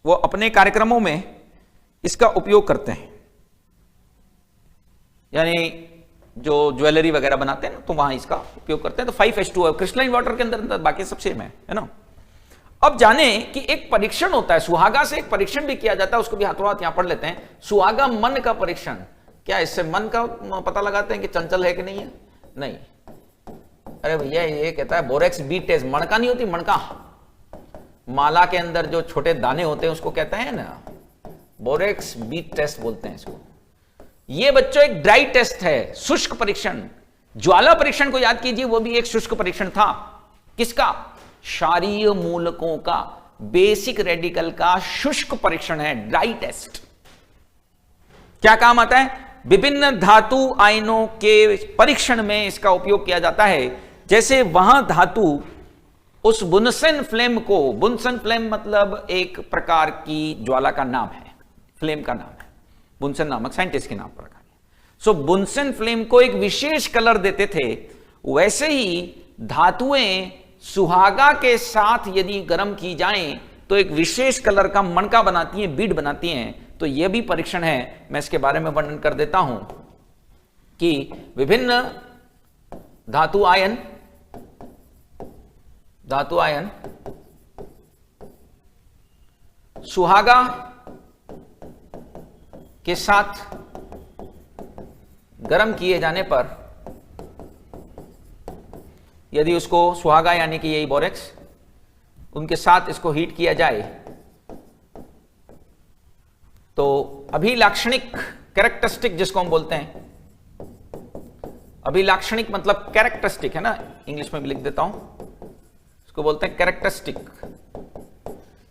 वो अपने कार्यक्रमों में इसका उपयोग करते हैं। यानी जो ज्वेलरी वगैरह बनाते हैं ना तो वहां इसका उपयोग करते हैं। तो 5H2O क्रिस्टलाइन वाटर के अंदर बाकी सब सेम है ना। अब जाने कि एक परीक्षण होता है, सुहागा से एक परीक्षण भी किया जाता है, उसको भी हाथों हाथ यहां पढ़ लेते हैं। सुहागा मन का परीक्षण, क्या इससे मन का पता लगाते हैं कि चंचल है कि नहीं है? नहीं। अरे भैया ये कहता है बोरेक्स बीट टेस्ट, मणका नहीं होती, मणका माला के अंदर जो छोटे दाने होते हैं उसको कहते हैं ना बोरेक्स बीट टेस्ट बोलते हैं इसको। ये बच्चों एक ड्राई टेस्ट है, शुष्क परीक्षण। ज्वाला परीक्षण को याद कीजिए, वो भी एक शुष्क परीक्षण था। किसका? क्षारीय मूलकों का, बेसिक रेडिकल का शुष्क परीक्षण है, ड्राई टेस्ट। क्या काम आता है? विभिन्न धातु आयनों के परीक्षण में इसका उपयोग किया जाता है। जैसे वहां धातु उस बुनसेन फ्लेम को, बुनसेन फ्लेम मतलब एक प्रकार की ज्वाला का नाम है, फ्लेम का नाम है, बुनसेन नामक साइंटिस्ट के नाम पर रखा गया। सो बुनसेन फ्लेम को एक विशेष कलर देते थे। वैसे ही धातुएं सुहागा के साथ यदि गर्म की जाएं तो एक विशेष कलर का मणका बनाती हैं, बीड बनाती हैं। तो यह भी परीक्षण है, मैं इसके बारे में वर्णन कर देता हूं कि विभिन्न धातु आयन सुहागा के साथ गर्म किए जाने पर यदि उसको सुहागा यानी कि यही बोरेक्स, उनके साथ इसको हीट किया जाए तो अभिलाक्षणिक, कैरेक्टरिस्टिक जिसको हम बोलते हैं, अभिलाक्षणिक मतलब कैरेक्टरिस्टिक है ना, इंग्लिश में भी लिख देता हूं, इसको बोलते हैं कैरेक्टरिस्टिक।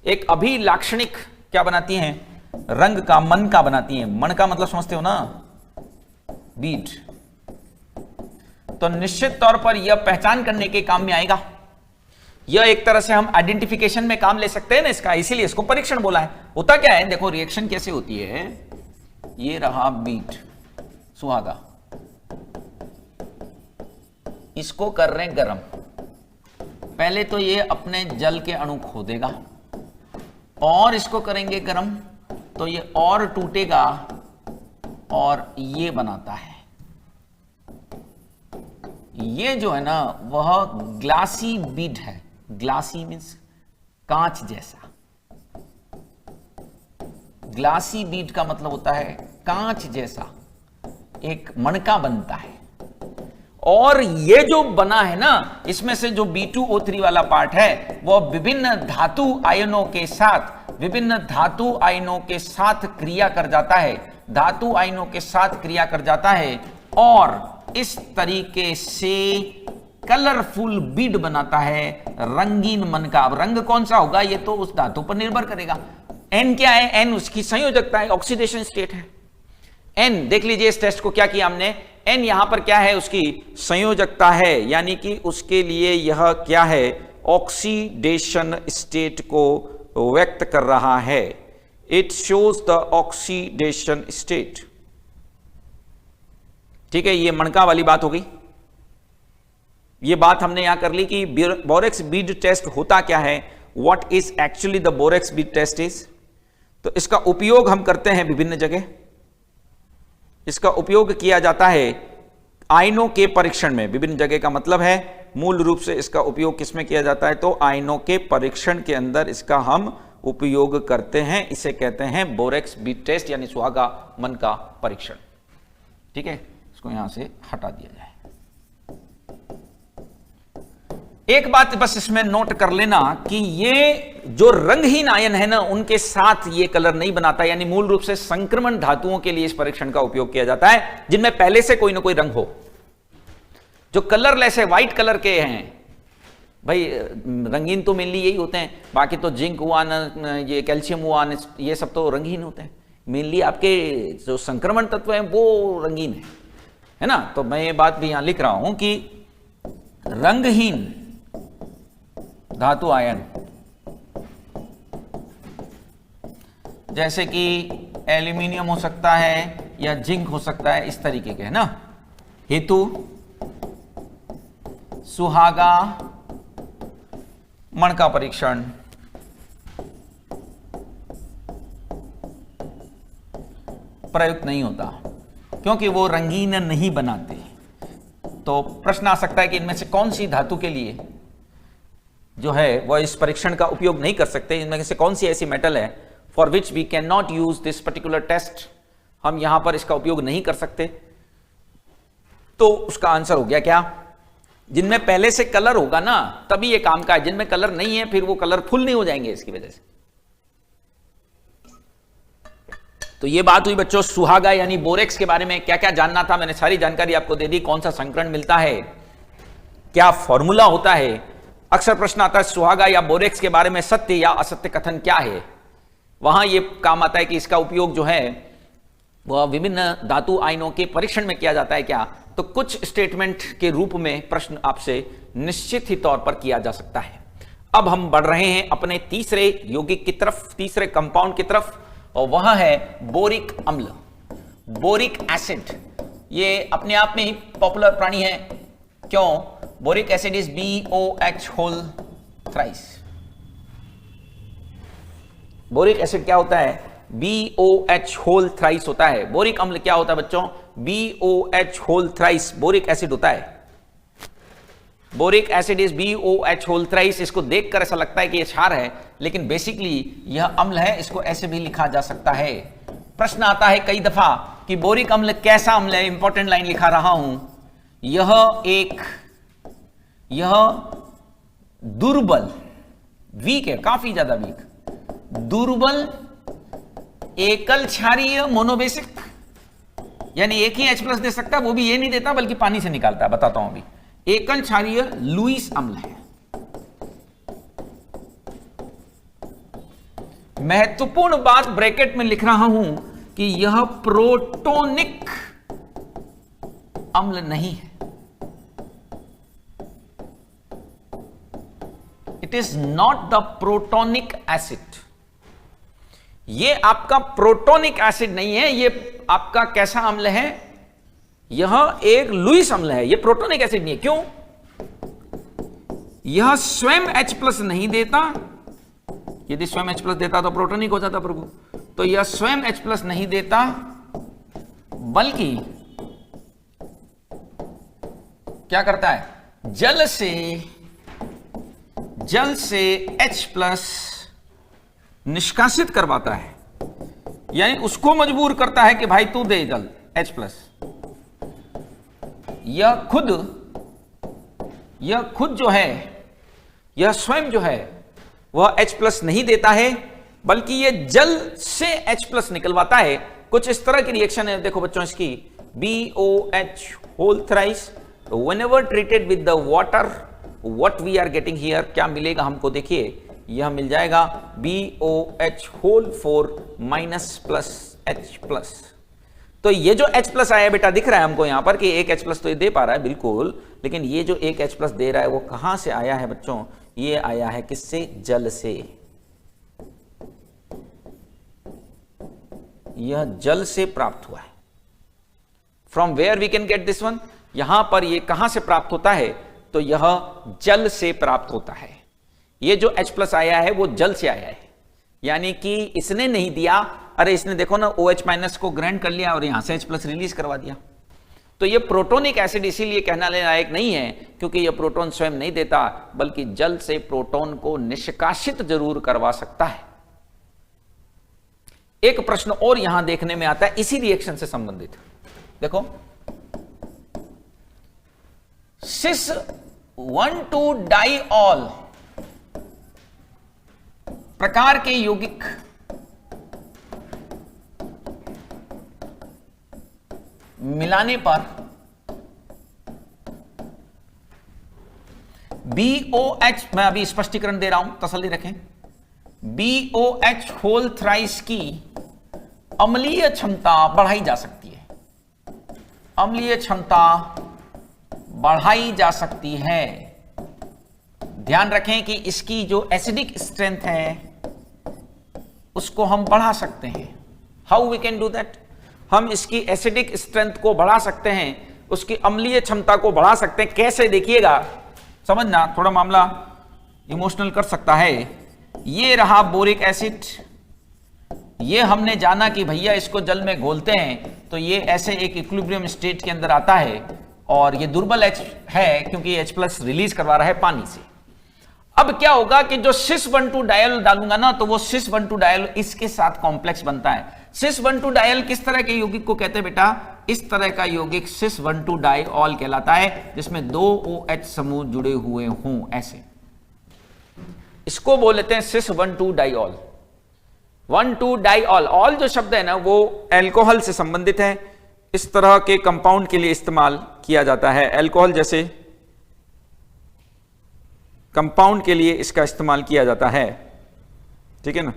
एक अभिलाक्षणिक क्या बनाती हैं? रंग का, मन का बनाती हैं। मन का मतलब समझते हो ना, बीड। तो निश्चित तौर पर यह पहचान करने के काम में आएगा। यह एक तरह से हम आइडेंटिफिकेशन में काम ले सकते हैं ना इसका, इसीलिए इसको परीक्षण बोला है। होता क्या है, देखो रिएक्शन कैसे होती है। ये रहा बीट, सुहागा, इसको कर रहे हैं गरम। पहले तो ये अपने जल के अणु खो देगा और इसको करेंगे गरम तो ये और टूटेगा और ये बनाता है। ये जो है ना वह ग्लासी बीड है। ग्लासी मीन्स कांच जैसा। ग्लासी बीड का मतलब होता है कांच जैसा एक मणका बनता है। और ये जो बना है ना, इसमें से जो B2O3 वाला पार्ट है वह विभिन्न धातु आयनों के साथ क्रिया कर जाता है, धातु आयनों के साथ क्रिया कर जाता है और इस तरीके से कलरफुल बीड बनाता है, रंगीन मन का। अब रंग कौन सा होगा ये तो उस धातु पर निर्भर करेगा। एन क्या है? एन उसकी संयोजकता है, ऑक्सीडेशन स्टेट है। एन देख लीजिए, इस टेस्ट को क्या किया हमने, एन यहां पर क्या है, उसकी संयोजकता है, यानी कि उसके लिए यह क्या है, ऑक्सीडेशन स्टेट को व्यक्त कर रहा है। It shows the oxidation state. ठीक है, ये मणका वाली बात हो गई। ये बात हमने यहां कर ली कि बोरेक्स बीड टेस्ट होता क्या है, what is actually the borax bead test is. तो इसका उपयोग हम करते हैं विभिन्न जगह। इसका उपयोग किया जाता है आयनों के परीक्षण में, विभिन्न जगह का मतलब है मूल रूप से इसका उपयोग किसमें किया जाता है, तो आयनों के परीक्षण के अंदर इसका हम उपयोग करते हैं। इसे कहते हैं बोरेक्स बीड टेस्ट यानी सुहागा मन का परीक्षण। ठीक है, इसको यहां से हटा दिया जाए। एक बात बस इसमें नोट कर लेना कि ये जो रंगहीन आयन है ना, उनके साथ ये कलर नहीं बनाता, यानी मूल रूप से संक्रमण धातुओं के लिए इस परीक्षण का उपयोग किया जाता है, जिनमें पहले से कोई ना कोई रंग हो। जो कलरलेस है, व्हाइट कलर के हैं भाई, रंगीन तो मेनली यही होते हैं, बाकी तो जिंक हुआ ना, ये कैल्शियम हुआ ना, ये सब तो रंगहीन होते हैं। मेनली आपके जो संक्रमण तत्व हैं वो रंगीन है ना। तो मैं ये बात भी यहां लिख रहा हूं कि रंगहीन धातु आयन जैसे कि एल्यूमिनियम हो सकता है या जिंक हो सकता है, इस तरीके के, है ना। हेतु सुहागा मण का परीक्षण, प्रयुक्त नहीं होता क्योंकि वो रंगीन नहीं बनाते। तो प्रश्न आ सकता है कि इनमें से कौन सी धातु के लिए जो है वह इस परीक्षण का उपयोग नहीं कर सकते, इनमें से कौन सी ऐसी मेटल है for which we can not use this particular test, हम यहां पर इसका उपयोग नहीं कर सकते। तो उसका आंसर हो गया क्या, जिनमें पहले से कलर होगा ना तभी ये काम का है, जिनमें कलर नहीं है फिर वो कलरफुल नहीं हो जाएंगे इसकी वजह से। तो ये बात हुई बच्चों सुहागा यानी बोरेक्स के बारे में। क्या क्या जानना था मैंने सारी जानकारी आपको दे दी, कौन सा संकरण मिलता है, क्या फॉर्मूला होता है। अक्सर प्रश्न आता है सुहागा या बोरेक्स के बारे में सत्य या असत्य कथन क्या है, वहां ये काम आता है कि इसका उपयोग जो है वह विभिन्न धातु आयनों के परीक्षण में किया जाता है क्या। तो कुछ स्टेटमेंट के रूप में प्रश्न आपसे निश्चित ही तौर पर किया जा सकता है। अब हम बढ़ रहे हैं अपने तीसरे यौगिक की तरफ, तीसरे कंपाउंड की तरफ, और वह है बोरिक अम्ल, बोरिक एसिड। ये अपने आप में ही पॉपुलर प्राणी है, क्यों, boric acid is BOH whole thrice. Boric acid क्या होता है, BOH होल थ्राइस होता है। बोरिक अम्ल क्या होता है बच्चों, BOH whole thrice boric acid होता है। Boric acid is BOH whole thrice. इसको देखकर ऐसा लगता है कि यह क्षार है, लेकिन बेसिकली यह अम्ल है, इसको ऐसे भी लिखा जा सकता है। प्रश्न आता है कई दफा कि बोरिक अम्ल कैसा अम्ल है, इंपॉर्टेंट लाइन लिखा रहा हूं, यह दुर्बल, वीक है, काफी ज्यादा वीक, दुर्बल एकल क्षारीय मोनोबेसिक, यानी एक ही H+ दे सकता है, वो भी ये नहीं देता बल्कि पानी से निकालता है। बताता हूं अभी, एकल क्षारीय लुईस अम्ल है। महत्वपूर्ण बात ब्रैकेट में लिख रहा हूं कि यह प्रोटोनिक अम्ल नहीं है, it is not the protonic acid. ये आपका प्रोटोनिक एसिड नहीं है, ये आपका कैसा अम्ल है, यह एक लुईस अम्ल है, यह प्रोटोनिक एसिड नहीं है। क्यों, यह स्वयं H+ नहीं देता, यदि स्वयं H+ देता तो प्रोटोनिक हो जाता प्रभु। तो यह स्वयं H+ नहीं देता, बल्कि क्या करता है, जल से H+ निष्कासित करवाता है, यानी उसको मजबूर करता है कि भाई तू दे जल H+। यह खुद जो है, यह स्वयं जो है वह H+ नहीं देता है, बल्कि यह जल से H+ निकलवाता है। कुछ इस तरह की रिएक्शन है, देखो बच्चों इसकी, BOH whole thrice whenever treated with the water, what we are getting here, क्या मिलेगा हमको, देखिए यह मिल जाएगा BOH होल 4 -+H+। तो ये जो H+ आया बेटा, दिख रहा है हमको यहां पर कि एक H+ तो ये दे पा रहा है बिल्कुल, लेकिन ये जो एक H+ दे रहा है वो कहां से आया है बच्चों, ये आया है किससे, जल से। यह जल से प्राप्त हुआ है। From where we can get this one, यहां पर ये कहां से प्राप्त होता है, तो यह जल से प्राप्त होता है। ये जो H+ आया है वो जल से आया है, यानी कि इसने नहीं दिया, अरे इसने देखो ना OH- को ग्रहण कर लिया और यहां से H+ रिलीज करवा दिया। तो ये प्रोटोनिक एसिड इसीलिए कहना लायक नहीं है क्योंकि यह प्रोटॉन स्वयं नहीं देता, बल्कि जल से प्रोटॉन को निष्कासित जरूर करवा सकता है। एक प्रश्न और यहां देखने में आता है इसी रिएक्शन से संबंधित, देखो, cis 1,2-diol प्रकार के यौगिक मिलाने पर BOH, मैं अभी स्पष्टीकरण दे रहा हूं, तसल्ली रखें, BOH होल थ्राइस की अम्लीय क्षमता बढ़ाई जा सकती है, अम्लीय क्षमता बढ़ाई जा सकती है। ध्यान रखें कि इसकी जो एसिडिक स्ट्रेंथ है उसको हम बढ़ा सकते हैं। How we can do that? हम इसकी एसिडिक स्ट्रेंथ को बढ़ा सकते हैं, उसकी अम्लीय क्षमता को बढ़ा सकते हैं। कैसे? देखिएगा, समझना, थोड़ा मामला इमोशनल कर सकता है। ये रहा बोरिक एसिड, ये हमने जाना कि भैया इसको जल में घोलते हैं तो ये ऐसे एक इक्विलिब्रियम स्टेट के अंदर आता है और ये दुर्बल H है क्योंकि H+ रिलीज करवा रहा है पानी से। अब क्या होगा कि जो cis1,2 डायल डालूंगा ना, तो वो cis1,2 डायल इसके साथ कॉम्प्लेक्स बनता है। cis1,2 डायल किस तरह के यौगिक को कहते हैं बेटा? इस तरह का यौगिक cis1,2 डाइऑल कहलाता है, जिसमें 2 OH समूह जुड़े हुए हों, ऐसे इसको बोल लेते हैं cis1,2 डाइऑल। 1,2 डाइऑल, ऑल जो शब्द है ना वो अल्कोहल से संबंधित है, इस तरह के कंपाउंड के लिए इस्तेमाल किया जाता है। अल्कोहल जैसे कंपाउंड के लिए इसका इस्तेमाल किया जाता है, ठीक है ना?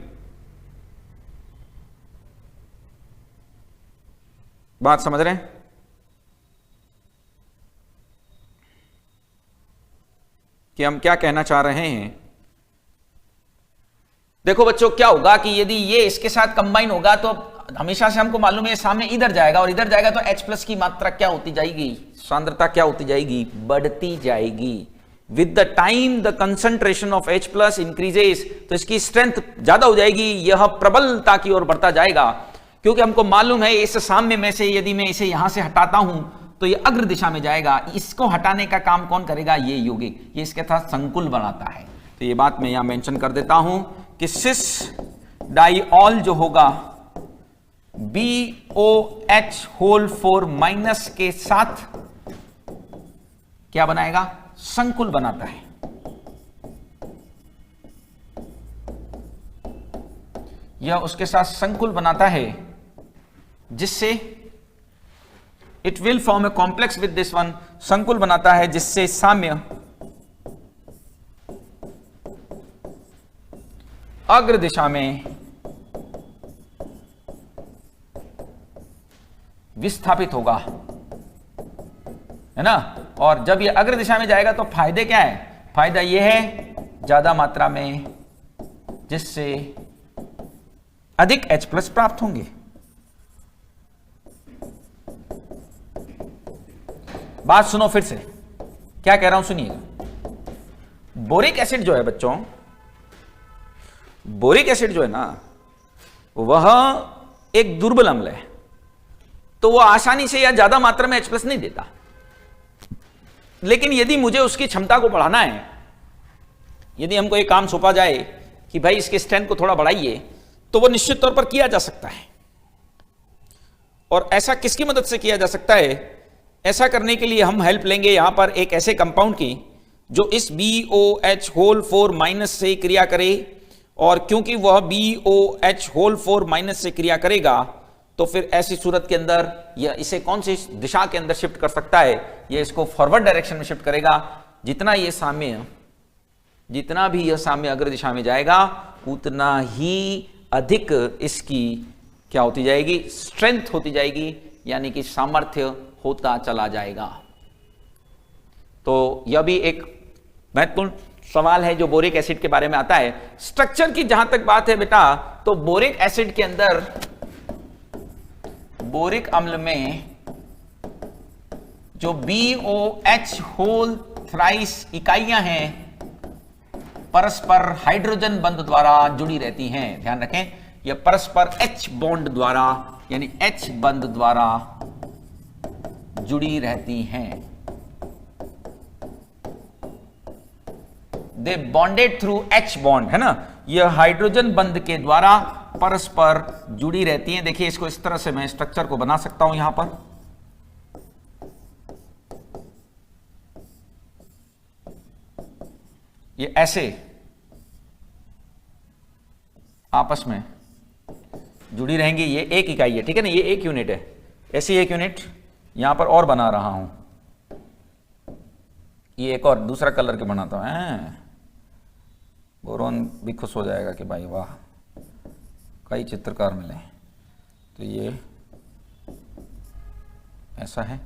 बात समझ रहे हैं? कि हम क्या कहना चाह रहे हैं। देखो बच्चों, क्या होगा कि यदि ये इसके साथ कंबाइन होगा तो हमेशा से हमको मालूम है सामने इधर जाएगा, और इधर जाएगा तो H+ की मात्रा क्या होती जाएगी? सांद्रता क्या होती जाएगी? बढ़ती जाएगी। With the time the concentration of H+ increases, तो इसकी स्ट्रेंथ ज्यादा हो जाएगी, यह प्रबलता की ओर बढ़ता जाएगा। क्योंकि हमको मालूम है इस साम्य में से यदि मैं इसे यहां से हटाता हूं तो ये अग्र दिशा में जाएगा। इसको हटाने का काम कौन करेगा? ये यौगिक, ये इसके साथ संकुल बनाता है। तो ये बात मैं यहां मेंशन कर देता हूं कि सिस डाइऑल जो होगा BOH होल 4- के साथ क्या बनाएगा? संकुल बनाता है। यह उसके साथ संकुल बनाता है, जिससे it will form a complex with this one, संकुल बनाता है जिससे साम्य अग्र दिशा में विस्थापित होगा, है ना? और जब ये अग्र दिशा में जाएगा तो फायदे क्या है? फायदा ये है ज्यादा मात्रा में, जिससे अधिक H+ प्राप्त होंगे। बात सुनो फिर से, क्या कह रहा हूं सुनिएगा। बोरिक एसिड जो है बच्चों, बोरिक एसिड जो है ना, वह एक दुर्बल अम्ल है, तो वह आसानी से या ज्यादा मात्रा में H+ नहीं देता। लेकिन यदि मुझे उसकी क्षमता को बढ़ाना है, यदि हमको एक काम सौंपा जाए कि भाई इसके स्ट्रेंथ को थोड़ा बढ़ाइए, तो वह निश्चित तौर पर किया जा सकता है। और ऐसा किसकी मदद से किया जा सकता है? ऐसा करने के लिए हम हेल्प लेंगे यहां पर एक ऐसे कंपाउंड की जो इस BOH होल 4- से क्रिया करे, और क्योंकि वह BOH होल 4- से क्रिया करेगा तो फिर ऐसी सूरत के अंदर यह इसे कौन सी दिशा के अंदर शिफ्ट कर सकता है? यह इसको फॉरवर्ड डायरेक्शन में शिफ्ट करेगा। जितना यह साम्य अग्र दिशा में जाएगा, उतना ही अधिक इसकी क्या होती जाएगी? स्ट्रेंथ होती जाएगी, यानी कि सामर्थ्य होता चला जाएगा। तो यह भी एक महत्वपूर्ण सवाल है जो बोरिक एसिड के बारे में आता है। स्ट्रक्चर की जहां तक बात है बेटा, तो बोरिक एसिड के अंदर, बोरिक अम्ल में जो BOH होल थ्राइस इकाइयां हैं परस्पर हाइड्रोजन बंध द्वारा जुड़ी रहती हैं। ध्यान रखें, यह परस्पर H बॉन्ड द्वारा, यानी H बंध द्वारा जुड़ी रहती हैं। दे बॉन्डेड थ्रू H बॉन्ड, है ना? यह हाइड्रोजन बंध के द्वारा परस्पर जुड़ी रहती हैं। देखिए, इसको इस तरह से मैं स्ट्रक्चर को बना सकता हूं यहां पर। ये ऐसे आपस में जुड़ी रहेंगी। ये एक इकाई है, ठीक है ना, ये एक यूनिट है। ऐसी एक यूनिट यहां पर और बना रहा हूं, ये एक और दूसरा कलर के बनाता हूं। बोरोन भी खुश हो जाएगा कि भाई वाह, कई चित्रकार मिले। तो ये ऐसा है,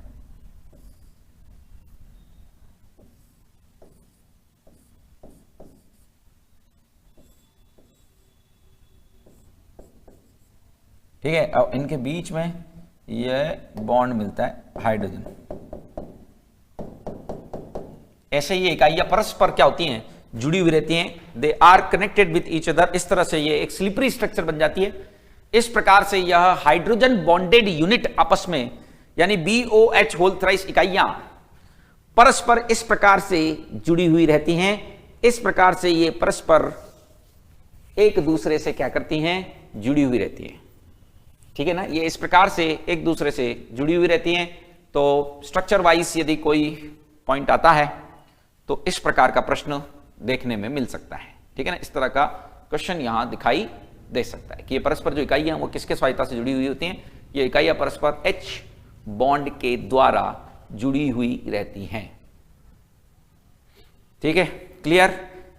ठीक है। और इनके बीच में ये बॉन्ड मिलता है हाइड्रोजन। ऐसे ये इकाइयां परस्पर क्या होती हैं, जुड़ी हुई रहती हैं। They are connected with each other. इस तरह से ये एक स्लिपरी स्ट्रक्चर बन जाती है। इस प्रकार से यह हाइड्रोजन बॉन्डेड यूनिट आपस में, यानी BOH होल थ्राइस इकाइयां परस्पर इस प्रकार से जुड़ी हुई रहती हैं। इस प्रकार से ये परस्पर एक दूसरे से क्या करती हैं, जुड़ी हुई रहती हैं, ठीक है ना। ये इस प्रकार से एक दूसरे से जुड़ी हुई रहती हैं। तो स्ट्रक्चर वाइज यदि कोई पॉइंट आता है तो इस प्रकार का प्रश्न देखने में मिल सकता है, ठीक है ना। इस तरह का क्वेश्चन यहां दिखाई दे सकता है कि ये परस्पर जो इकाइयां वो किसके सहायता से जुड़ी हुई होती हैं। ये इकाइयां परस्पर H बॉन्ड के द्वारा जुड़ी हुई रहती हैं, ठीक है, क्लियर।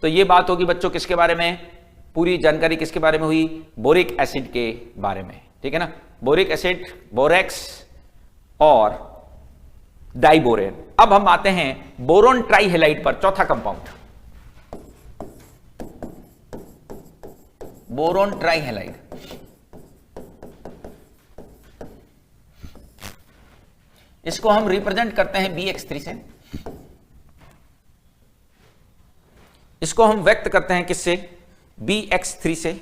तो ये बात होगी बच्चों किसके बारे में, पूरी जानकारी किसके बारे में हुई, बोरिक एसिड के बारे में, ठीक है ना। बोरिक एसिड, बोरेक्स और डाइबोरेन। अब हम आते हैं बोरोन ट्राइहेलाइड पर, चौथा कंपाउंड बोरोन ट्राइहेलाइड। इसको हम रिप्रेजेंट करते हैं BX3 से। इसको हम व्यक्त करते हैं किससे, BX3 से।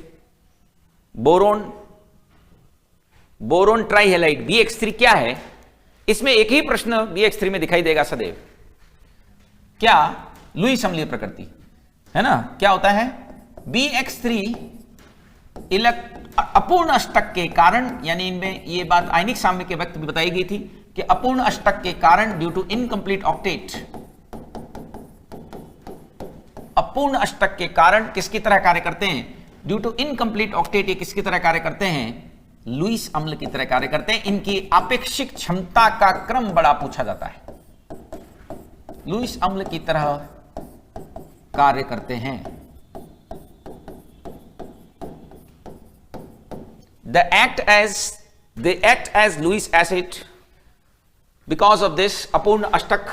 बोरोन ट्राइहेलाइड BX3 क्या है, इसमें एक ही प्रश्न BX3 में दिखाई देगा सदैव, क्या लुईस अम्लीय प्रकृति है ना। क्या होता है, BX3 अपूर्ण अष्टक के कारण, यानी इनमें ये बात आयनिक साम्य के वक्त भी बताई गई थी कि अपूर्ण अष्टक के कारण ड्यू टू इनकंप्लीट ऑक्टेट, अपूर्ण अष्टक के कारण किसकी तरह कार्य करते हैं, ड्यू टू इनकंप्लीट ऑक्टेट ये किसकी तरह कार्य करते हैं, लुईस अम्ल की तरह कार्य करते हैं। इनकी आपेक्षिक क्षमता का क्रम बड़ा पूछा जाता है, लुईस अम्ल की तरह कार्य करते हैं। They act as Lewis acid because of this अपूर्ण अष्टक।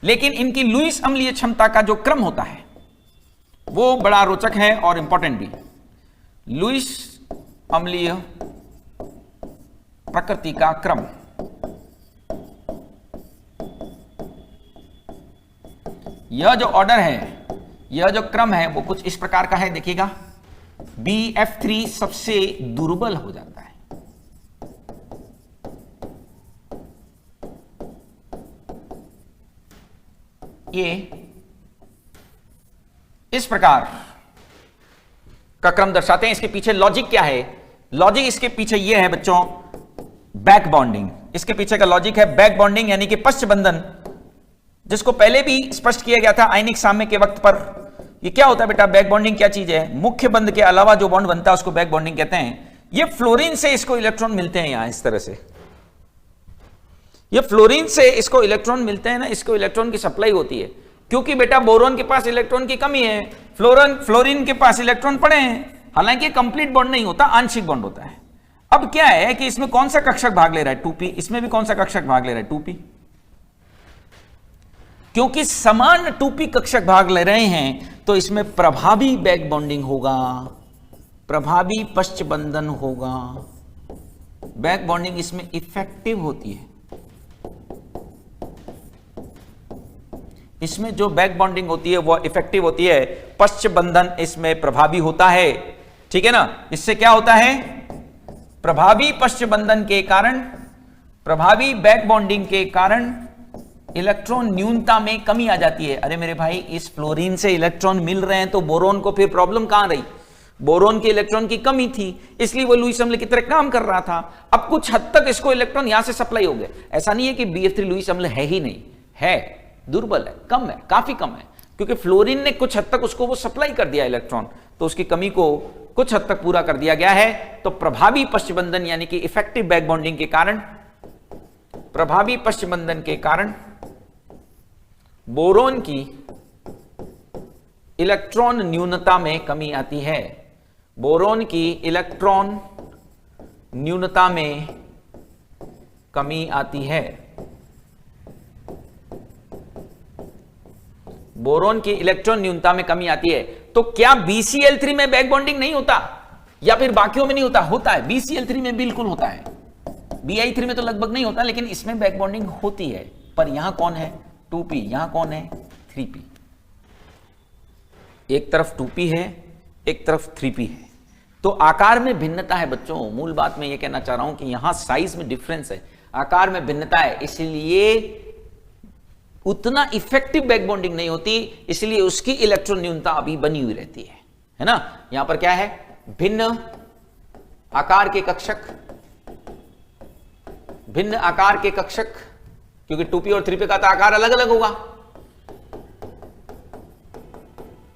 लेकिन इनकी लुईस अम्लीय क्षमता का जो क्रम होता है वो बड़ा रोचक है और इंपॉर्टेंट भी। लुईस अम्लीय प्रकृति का क्रम, यह जो ऑर्डर है, यह जो क्रम है वो कुछ इस प्रकार का है, देखिएगा। BF3 सबसे दुर्बल हो जाता है, ये इस प्रकार का क्रम दर्शाते हैं। इसके पीछे लॉजिक क्या है, लॉजिक इसके पीछे यह है बच्चों, बैक बॉन्डिंग। इसके पीछे का लॉजिक है बैक बॉन्डिंग, यानी कि पश्च बंधन, जिसको पहले भी स्पष्ट किया गया था आयनिक साम्य के वक्त पर। ये क्या होता है बेटा, बैक बॉन्डिंग क्या चीज है, मुख्य बंध के अलावा जो बॉन्ड बनता है उसको बैक बॉन्डिंग कहते हैं। ये फ्लोरीन से इसको इलेक्ट्रॉन मिलते हैं, यहां इस तरह से, ये फ्लोरीन से इसको इलेक्ट्रॉन मिलते हैं ना, इसको इलेक्ट्रॉन की सप्लाई होती है। क्योंकि बेटा बोरोन के पास इलेक्ट्रॉन की कमी है, फ्लोरीन के पास इलेक्ट्रॉन पड़े हैं। हालांकि कंप्लीट बॉन्ड नहीं होता, आंशिक बॉन्ड होता है। अब क्या है कि इसमें कौन सा कक्षक भाग ले रहा है, 2p, इसमें भी कौन सा कक्षक भाग ले रहा है, 2p। क्योंकि समान 2p कक्षक भाग ले रहे हैं तो इसमें प्रभावी बैक बॉन्डिंग होगा, प्रभावी पश्च बंधन होगा, बैक बॉन्डिंग इसमें इफेक्टिव होती है। इसमें जो बैक बॉन्डिंग होती है वो इफेक्टिव होती है, पश्च बंधन इसमें प्रभावी होता है, ठीक है ना। इससे क्या होता है, प्रभावी पश्च बंधन के कारण, प्रभावी बैक बॉन्डिंग के कारण इलेक्ट्रॉन न्यूनता में कमी आ जाती है। अरे मेरे भाई, इस फ्लोरीन से इलेक्ट्रॉन मिल रहे हैं तो बोरोन को फिर प्रॉब्लम कहां रही, बोरोन के इलेक्ट्रॉन की कमी थी, इसलिए वो लुईस अम्ल की तरह काम कर रहा था। अब कुछ हद तक इसको इलेक्ट्रॉन यहां से सप्लाई हो गया। ऐसा नहीं है कि BF3 लुईस अम्ल है ही नहीं, है, दुर्बल है, कम है, काफी कम है, क्योंकि फ्लोरीन ने कुछ हद तक उसको वो सप्लाई कर दिया इलेक्ट्रॉन, तो उसकी कमी को कुछ हद तक पूरा कर दिया गया है। तो प्रभावी पश्चबंधन यानी कि इफेक्टिव बैक बॉन्डिंग के कारण, प्रभावी पश्चबंधन के कारण बोरोन की इलेक्ट्रॉन न्यूनता में कमी आती है। बोरोन की इलेक्ट्रॉन न्यूनता में कमी आती है। बोरोन की इलेक्ट्रॉन न्यूनता में कमी आती है। तो क्या BCl3 में बैक बॉन्डिंग नहीं होता या फिर बाकियों में नहीं होता? होता है। BCl3 में बिल्कुल होता है। Bi3 में तो लगभग नहीं होता, लेकिन इसमें बैक बॉन्डिंग होती है। पर यहां कौन है? 2p। यहां कौन है? 3p। एक तरफ 2p है, एक तरफ 3p है। तो आकार में भिन्नता है बच्चों। मूल बात मैं ये कहना चाह रहा हूं कि यहां साइज में डिफरेंस है, आकार में भिन्नता है, इसलिए उतना इफेक्टिव बैक बॉन्डिंग नहीं होती, इसलिए उसकी इलेक्ट्रॉन न्यूनता अभी बनी हुई रहती है ना। यहां पर क्या है? भिन्न आकार के कक्षक, भिन्न आकार के कक्षक, क्योंकि 2p और 3p का तो आकार अलग अलग होगा,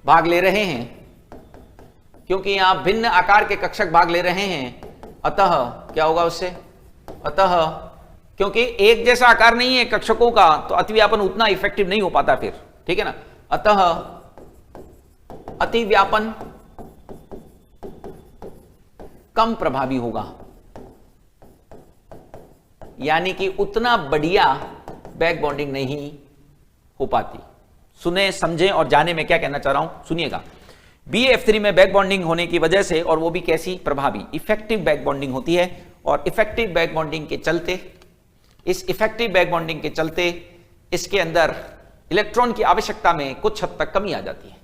भाग ले रहे हैं। क्योंकि यहां भिन्न आकार के कक्षक भाग ले रहे हैं, अतः क्या होगा उससे? अतः क्योंकि एक जैसा आकार नहीं है कक्षकों का, तो अतिव्यापन उतना इफेक्टिव नहीं हो पाता फिर, ठीक है ना। अतः अतिव्यापन कम प्रभावी होगा, यानी कि उतना बढ़िया बैक बॉन्डिंग नहीं हो पाती। सुने, समझें और जाने में क्या कहना चाह रहा हूं, सुनिएगा। BF3 में बैक बॉन्डिंग होने की वजह से, और वो भी कैसी? प्रभावी, इफेक्टिव बैक बॉन्डिंग होती है। और इफेक्टिव बैक बॉन्डिंग के चलते, इस इफेक्टिव बैक बॉन्डिंग के चलते इसके अंदर इलेक्ट्रॉन की आवश्यकता में कुछ हद तक कमी आ जाती है।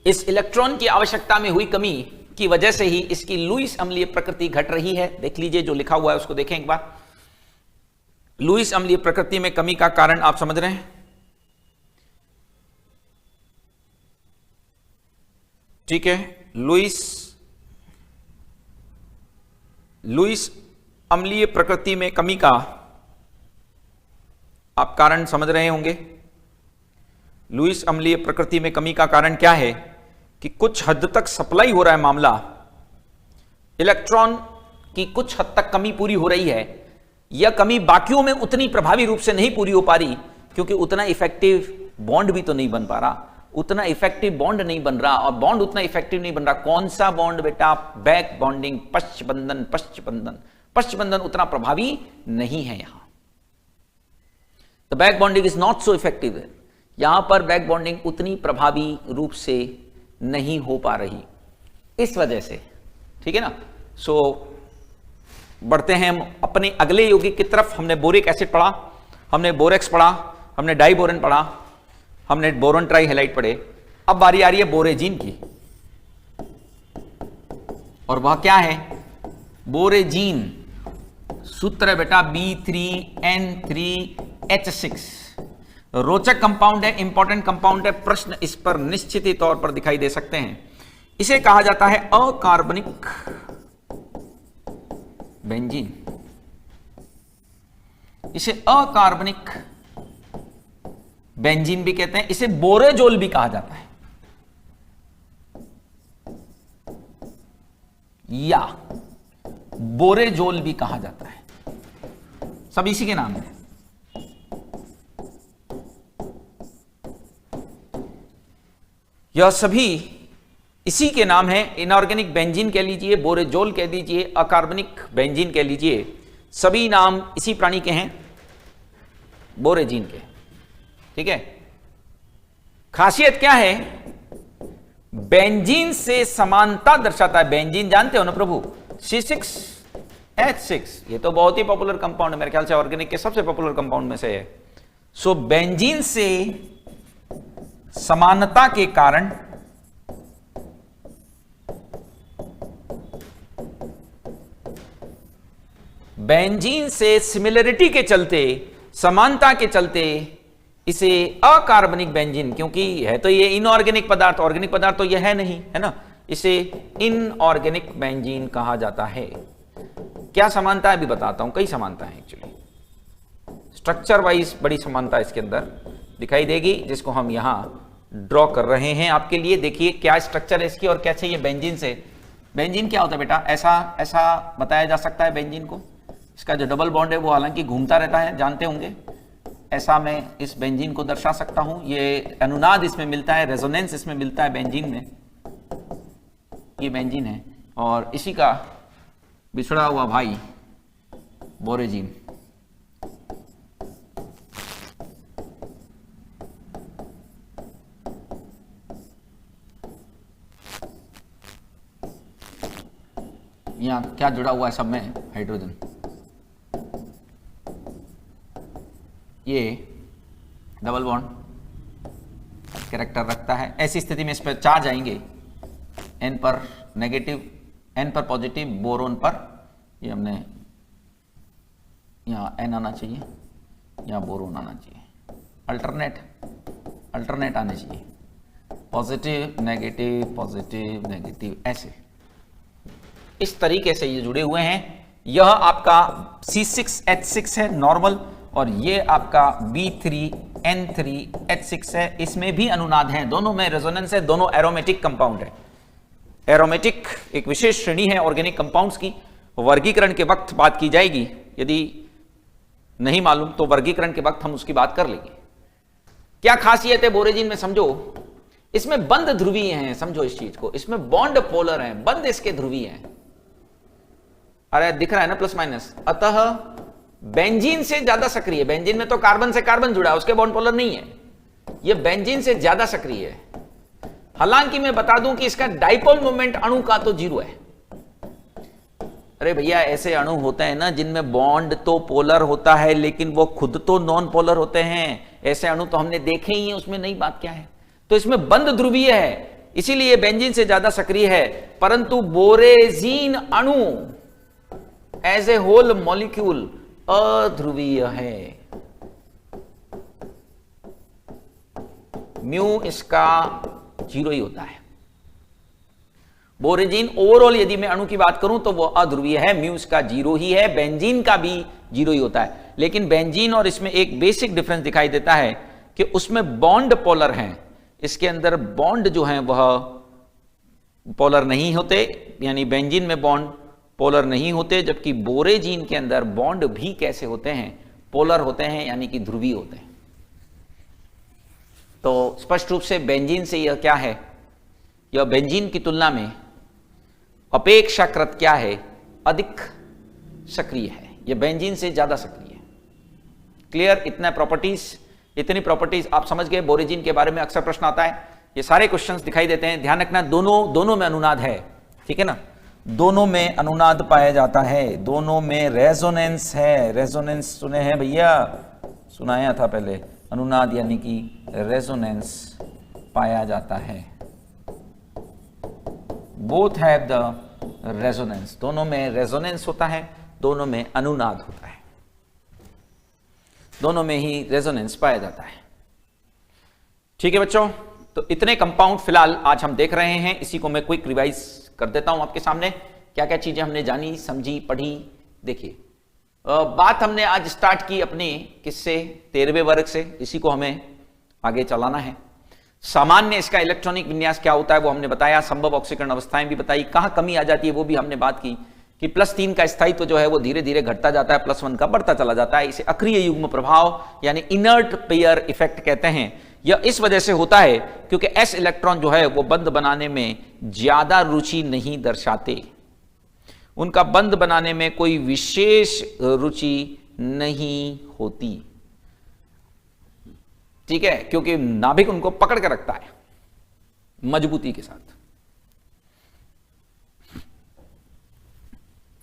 इस इलेक्ट्रॉन की आवश्यकता में हुई कमी की वजह से ही इसकी लुईस अम्लीय प्रकृति घट रही है। देख लीजिए, जो लिखा हुआ है उसको देखें एक बार। लुईस अम्लीय प्रकृति में कमी का कारण आप समझ रहे हैं? ठीक है, लुईस अम्लीय प्रकृति में कमी का आप कारण समझ रहे होंगे। लुईस अम्लीय प्रकृति में कमी का कारण क्या है कि कुछ हद तक सप्लाई हो रहा है मामला, इलेक्ट्रॉन की कुछ हद तक कमी पूरी हो रही है। यह कमी बाकियों में उतनी प्रभावी रूप से नहीं पूरी हो पा रही, क्योंकि उतना इफेक्टिव बॉन्ड भी तो नहीं बन पा रहा, उतना इफेक्टिव बॉन्ड नहीं बन रहा। और बॉन्ड उतना इफेक्टिव नहीं बन रहा, कौन सा बॉन्ड बेटा? Back bonding, पश्चबंधन। पश्चबंधन उतना प्रभावी नहीं है यहां। The back bonding is not so effective. यहां पर बैक बॉन्डिंग उतनी प्रभावी रूप से नहीं हो पा रही, इस वजह से, ठीक है ना। सो बढ़ते हैं हम अपने अगले यौगिक की तरफ। हमने बोरिक एसिड पढ़ा, हमने बोरेक्स पढ़ा, हमने डाइबोरेन पढ़ा, हमने बोरोन ट्राई हैलाइड पढ़े। अब बारी आ रही है बोरेजीन की, और वह क्या है? बोरेजीन सूत्र है बेटा B3N3H6। रोचक कंपाउंड है, इंपॉर्टेंट कंपाउंड है, प्रश्न इस पर निश्चित ही तौर पर दिखाई दे सकते हैं। इसे कहा जाता है अकार्बनिक बेंजीन। इसे अकार्बनिक बेंजीन भी कहते हैं, इसे बोरेजोल भी कहा जाता है, या बोरेजोल भी कहा जाता है, सब इसी के नाम है। यह सभी इसी के नाम है। इनऑर्गेनिक बेंजीन कह लीजिए, बोरेजोल कह दीजिए, अकार्बनिक बेंजीन कह लीजिए, सभी नाम इसी प्राणी के हैं, बोरेजीन के, ठीक है। खासियत क्या है? बेंजीन से समानता दर्शाता है। बेंजीन जानते हो ना प्रभु, C6H6, ये तो बहुत ही पॉपुलर कंपाउंड है, मेरे ख्याल से ऑर्गेनिक के सबसे पॉपुलर कंपाउंड में से है। सो बेंजीन से समानता के कारण बेंजीन से सिमिलरिटी के चलते, समानता के चलते इसे अकार्बनिक बेंजीन, क्योंकि है तो ये इनऑर्गेनिक पदार्थ, ऑर्गेनिक पदार्थ तो यह है नहीं, है ना, इसे इनऑर्गेनिक बेंजीन कहा जाता है। क्या समानता है अभी बताता हूं, कई समानता है एक्चुअली, स्ट्रक्चर वाइज बड़ी समानता है इसके अंदर, दिखाई देगी, जिसको हम यहां ड्रॉ कर रहे हैं आपके लिए। देखिए क्या स्ट्रक्चर है इसकी और कैसे ये बेंजीन से, बेंजीन क्या होता है बेटा, ऐसा ऐसा बताया जा सकता है बेंजीन को। इसका जो डबल बॉन्ड है वो हालांकि घूमता रहता है, जानते होंगे। ऐसा मैं इस बेंजीन को दर्शा सकता हूं। ये अनुनाद इसमें मिलता है, रेजोनेंस इसमें मिलता है बेंजीन में। ये बेंजीन है और इसी का बिछड़ा हुआ भाई बोरेजीन। यहां क्या जुड़ा हुआ है सब में, हाइड्रोजन। ये डबल बॉन्ड कैरेक्टर रखता है। ऐसी स्थिति में इस पर चार्ज आएंगे, n पर नेगेटिव, n पर पॉजिटिव, बोरोन पर ये हमने यहाँ n आना चाहिए, यहाँ बोरोन आना चाहिए, अल्टरनेट आने चाहिए, पॉजिटिव नेगेटिव ऐसे इस तरीके से ये जुड़े हुए हैं। यह आपका C6H6 है नॉर्मल, और ये आपका B3N3H6 है। इसमें भी अनुनाद है, दोनों में रेजोनेंस है, दोनों एरोमेटिक कंपाउंड है। एरोमेटिक एक विशेष श्रेणी है ऑर्गेनिक कंपाउंड्स की। वर्गीकरण के वक्त बात की जाएगी, यदि नहीं मालूम तो वर्गीकरण के वक्त हम उसकी बात कर लेंगे। क्या खासियत है बोरेजीन में, समझो। इसमें बंद ध्रुवीय हैं, समझो इस चीज को। इसमें बॉन्ड पोलर हैं, बंद इसके ध्रुवीय हैं। अरे दिख रहा है ना प्लस माइनस। अतः बेंजीन से ज्यादा सक्रिय, बेंजीन में तो कार्बन से कार्बन जुड़ा है, उसके बॉन्ड पोलर नहीं है। यह बेंजीन से ज्यादा सक्रिय है। हालांकि मैं बता दूं कि इसका डाइपोल मोमेंट अणु का तो 0 है। अरे भैया ऐसे अणु होते हैं ना जिनमें बॉन्ड तो पोलर होता है लेकिन वो खुद तो नॉन पोलर होते हैं। ऐसे अणु तो हमने देखे ही हैं, उसमें नई बात क्या है। तो इसमें बंद ध्रुवीय है, इसीलिए बेंजीन से ज्यादा सक्रिय है। परंतु बोरेजीन अणु एज ए होल मॉलिक्यूल अध्रुवीय है। म्यू इसका 0 ही होता है। बोरेजीन ओवरऑल यदि मैं अणु की बात करूं तो वो अध्रुवीय है, म्यू इसका 0 ही है। बेंजीन का भी 0 ही होता है। लेकिन बेंजीन और इसमें एक बेसिक डिफरेंस दिखाई देता है कि उसमें बॉन्ड पोलर हैं, इसके अंदर बॉन्ड जो हैं वह पोलर नहीं होते, यानी बेंजीन में बॉन्ड पोलर नहीं होते, जबकि बोरेजीन के अंदर बॉन्ड भी कैसे होते हैं, पोलर होते हैं, यानी कि ध्रुवीय होते हैं। तो स्पष्ट रूप से बेंजीन से यह क्या है, यह बेंजीन की तुलना में अपेक्षाकृत क्या है, अधिक सक्रिय है। यह बेंजीन से ज्यादा सक्रिय है। क्लियर, इतनी प्रॉपर्टीज आप समझ गए। बोरेजीन के बारे में अक्सर प्रश्न आता है, ये सारे क्वेश्चंस दिखाई देते हैं। ध्यान रखना दोनों में अनुनाद है, ठीक है ना। दोनों में अनुनाद पाया जाता है, दोनों में रेजोनेंस है। रेजोनेंस सुने हैं भैया, सुनाया था पहले। अनुनाद यानी कि रेजोनेंस पाया जाता है। बोथ हैव द रेजोनेंस, दोनों में रेजोनेंस होता है, दोनों में अनुनाद होता है, दोनों में ही रेजोनेंस पाया जाता है। ठीक है बच्चों, तो इतने कंपाउंड फिलहाल आज हम देख रहे हैं। इसी को मैं क्विक रिवाइज कर देता हूं आपके सामने, क्या क्या चीजें हमने जानी, समझी, पढ़ी। देखिए बात हमने आज स्टार्ट की अपने किससे, 13वें वर्ग से। इसी को हमें आगे चलाना है। सामान्य इसका इलेक्ट्रॉनिक विन्यास क्या होता है वो हमने बताया, संभव ऑक्सीकरण अवस्थाएं भी बताई, कहां कमी आ जाती है वो भी हमने बात की, कि +3 का स्थायित्व जो है वो धीरे धीरे घटता जाता है, +1 का बढ़ता चला जाता है। इसे अक्रिय युग्म प्रभाव यानी इनर्ट पेयर इफेक्ट कहते हैं। यह इस वजह से होता है क्योंकि s इलेक्ट्रॉन जो है वो बंध बनाने में ज्यादा रुचि नहीं दर्शाते, उनका बंध बनाने में कोई विशेष रुचि नहीं होती, ठीक है, क्योंकि नाभिक उनको पकड़ के रखता है मजबूती के साथ।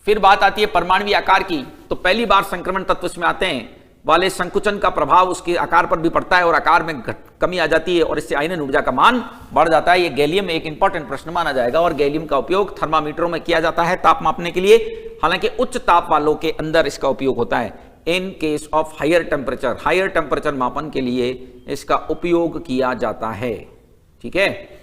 फिर बात आती है परमाणु आकार की, तो पहली बार संक्रमण तत्व इसमें आते हैं वाले संकुचन का प्रभाव उसके आकार पर भी पड़ता है और आकार में कमी आ जाती है और इससे आयनन ऊर्जा का मान बढ़ जाता है। ये गैलियम में एक इंपॉर्टेंट प्रश्न माना जाएगा और गैलियम का उपयोग थर्मामीटरों में किया जाता है ताप मापने के लिए। हालांकि उच्च ताप वालों के अंदर इसका उपयोग होता है। In case of higher temperature मापन के लिए इसका उपयोग किया जाता है। ठीक है,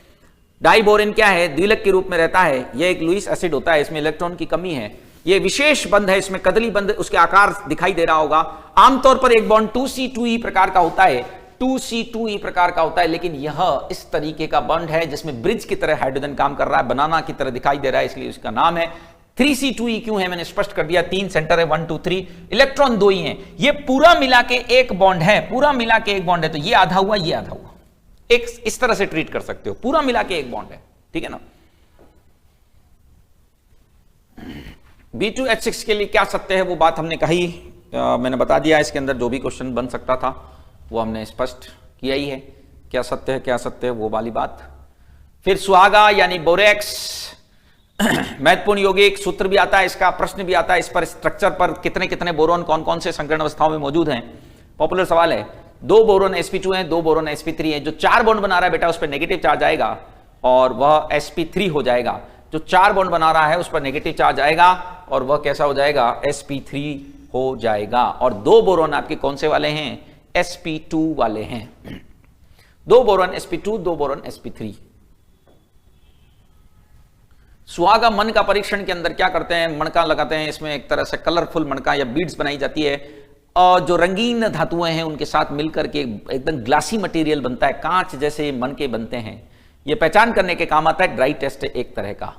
डाइबोरेन क्या है, द्विलक के रूप में रहता है। यह एक लुईस एसिड होता है, इसमें इलेक्ट्रॉन की कमी है। यह विशेष बंध है, इसमें कदली बंध, उसके आकार दिखाई दे रहा होगा। आमतौर पर एक बॉन्ड 2C2E प्रकार का होता है। 2C2E प्रकार का होता है, लेकिन यह इस तरीके का बॉन्ड है जिसमें ब्रिज की तरह हाइड्रोजन काम कर रहा है, बनाना की तरह दिखाई दे रहा है, इसलिए इसका नाम है 3C2E। क्यों है मैंने स्पष्ट कर दिया, 3 सेंटर है, 1 2 3, इलेक्ट्रॉन 2 ही हैं। ये पूरा मिला के एक बॉन्ड है, पूरा मिला के एक बॉन्ड है, तो ये आधा हुआ, ये आधा हुआ, एक इस तरह से ट्रीट कर सकते हो, पूरा मिला के एक बॉन्ड है, ठीक है ना। B2H6 के लिए क्या सत्य है वो बात हमने कही, मैंने बता दिया, इसके अंदर जो भी क्वेश्चन बन सकता था वो हमने स्पष्ट किया ही है, क्या सत्य है क्या सत्य है वो वाली बात। फिर सुहागा यानी बोरेक्स, महत्वपूर्ण यौगिक सूत्र भी आता है इसका, प्रश्न भी आता है इस पर, स्ट्रक्चर पर कितने कितने बोरोन कौन कौन से संकरण अवस्थाओं में मौजूद हैं, पॉपुलर सवाल है। 2 बोरोन sp2 हैं, 2 बोरोन sp3 हैं। जो 4 बॉन्ड बना रहा है बेटा उस पर नेगेटिव चार्ज आएगा और वह sp3 हो जाएगा। जो 4 बॉन्ड बना रहा है उस पर नेगेटिव चार्ज आएगा और वह कैसा हो जाएगा, sp3 हो जाएगा। और 2 बोरोन आपके कौन से वाले हैं, sp2 वाले हैं। 2 बोरोन sp2, 2 बोरोन sp3। सुहागा मन का परीक्षण के अंदर क्या करते हैं, मणका लगाते हैं, इसमें एक तरह से कलरफुल मणका या बीड्स बनाई जाती है और जो रंगीन धातुएं हैं उनके साथ मिलकर के एकदम ग्लासी मटेरियल बनता है, कांच जैसे मन के बनते हैं। यह पहचान करने के काम आता है, ड्राई टेस्ट एक तरह का।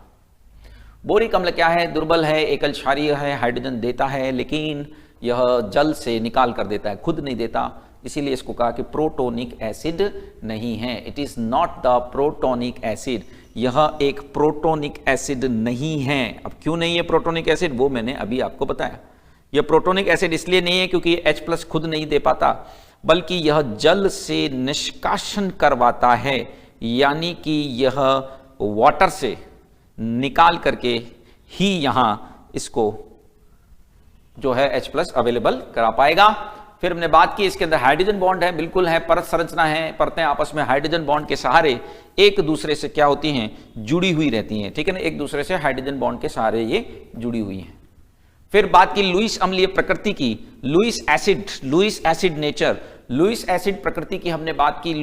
बोरिक अम्ल क्या है, दुर्बल है, एकल क्षारीय है, हाइड्रोजन देता है लेकिन यह जल से निकाल कर देता है, खुद नहीं देता, इसीलिए इसको कहा कि प्रोटोनिक एसिड नहीं है। It is not the protonic acid, यह एक प्रोटोनिक एसिड नहीं है। अब क्यों नहीं है प्रोटोनिक एसिड वो मैंने अभी आपको बताया। यह प्रोटोनिक एसिड इसलिए नहीं है क्योंकि H+ खुद नहीं दे पाता, बल्कि यह जल से निष्कासन करवाता है, यानी कि यह वाटर से निकाल करके ही यहां इसको जो है H+ अवेलेबल करा पाएगा। फिर हमने बात की इसके अंदर हाइड्रोजन बॉन्ड है, बिल्कुल है, परत संरचना है, परतें आपस में हाइड्रोजन बॉन्ड के सहारे एक दूसरे से क्या होती हैं, जुड़ी हुई रहती हैं, ठीक है ना, एक दूसरे से हाइड्रोजन बॉन्ड के सहारे ये जुड़ी हुई हैं। फिर बात की लुईस अम्लीय प्रकृति की, Lewis acid nature, Lewis acid प्रकृति की हमने बात की।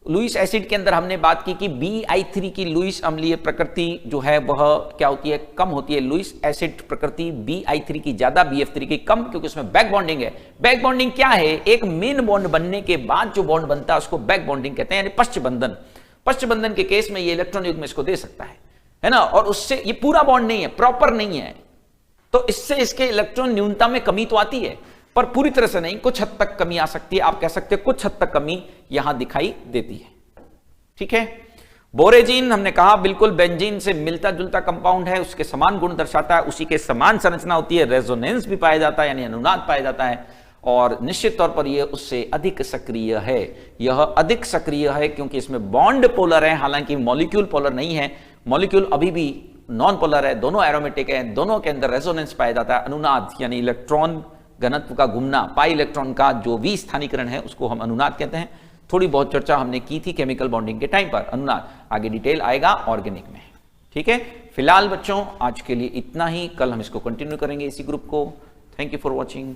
लुईस एसिड के अंदर हमने बात की कि Bi3 की लुईस अम्लीय प्रकृति जो है वह क्या होती है, कम होती है। लुईस एसिड प्रकृति Bi3 की ज्यादा, BF3 की कम, क्योंकि उसमें बैक बॉन्डिंग है। बैक बॉन्डिंग क्या है, एक मेन बॉन्ड बनने के बाद जो बॉन्ड बनता है उसको बैक बॉन्डिंग कहते हैं, यानी पश्चबंधन। पश्चबंधन के केस में ये इलेक्ट्रॉन युग्म इसको दे सकता है ना, और उससे ये पूरा बॉन्ड नहीं है, प्रॉपर नहीं है, तो इससे इसके इलेक्ट्रॉन न्यूनता में कमी तो आती है पर पूरी तरह से नहीं, कुछ हद तक कमी आ सकती है। आप कह सकते हैं कुछ हद तक कमी यहां दिखाई देती है, ठीक है। बोरेजीन हमने कहा बिल्कुल बेंजीन से मिलता जुलता कंपाउंड है, उसके समान गुण दर्शाता है, उसी के समान संरचना होती है, रेजोनेंस भी पाया जाता है यानी अनुनाद पाया जाता है, और निश्चित तौर पर यह उससे अधिक सक्रिय है। यह अधिक सक्रिय है क्योंकि इसमें बॉन्ड पोलर है, हालांकि मॉलिक्यूल पोलर नहीं है। मॉलिक्यूल अभी भी नॉन पोलर है, दोनों एरोमेटिक है, दोनों के अंदर रेजोनेंस पाया जाता है। अनुनाद यानी इलेक्ट्रॉन घनत्व का घूमना, पाई इलेक्ट्रॉन का जो भी स्थानीकरण है उसको हम अनुनाद कहते हैं। थोड़ी बहुत चर्चा हमने की थी केमिकल बॉन्डिंग के टाइम पर अनुनाद, आगे डिटेल आएगा ऑर्गेनिक में, ठीक है। फिलहाल बच्चों आज के लिए इतना ही, कल हम इसको कंटिन्यू करेंगे इसी ग्रुप को। Thank you for watching.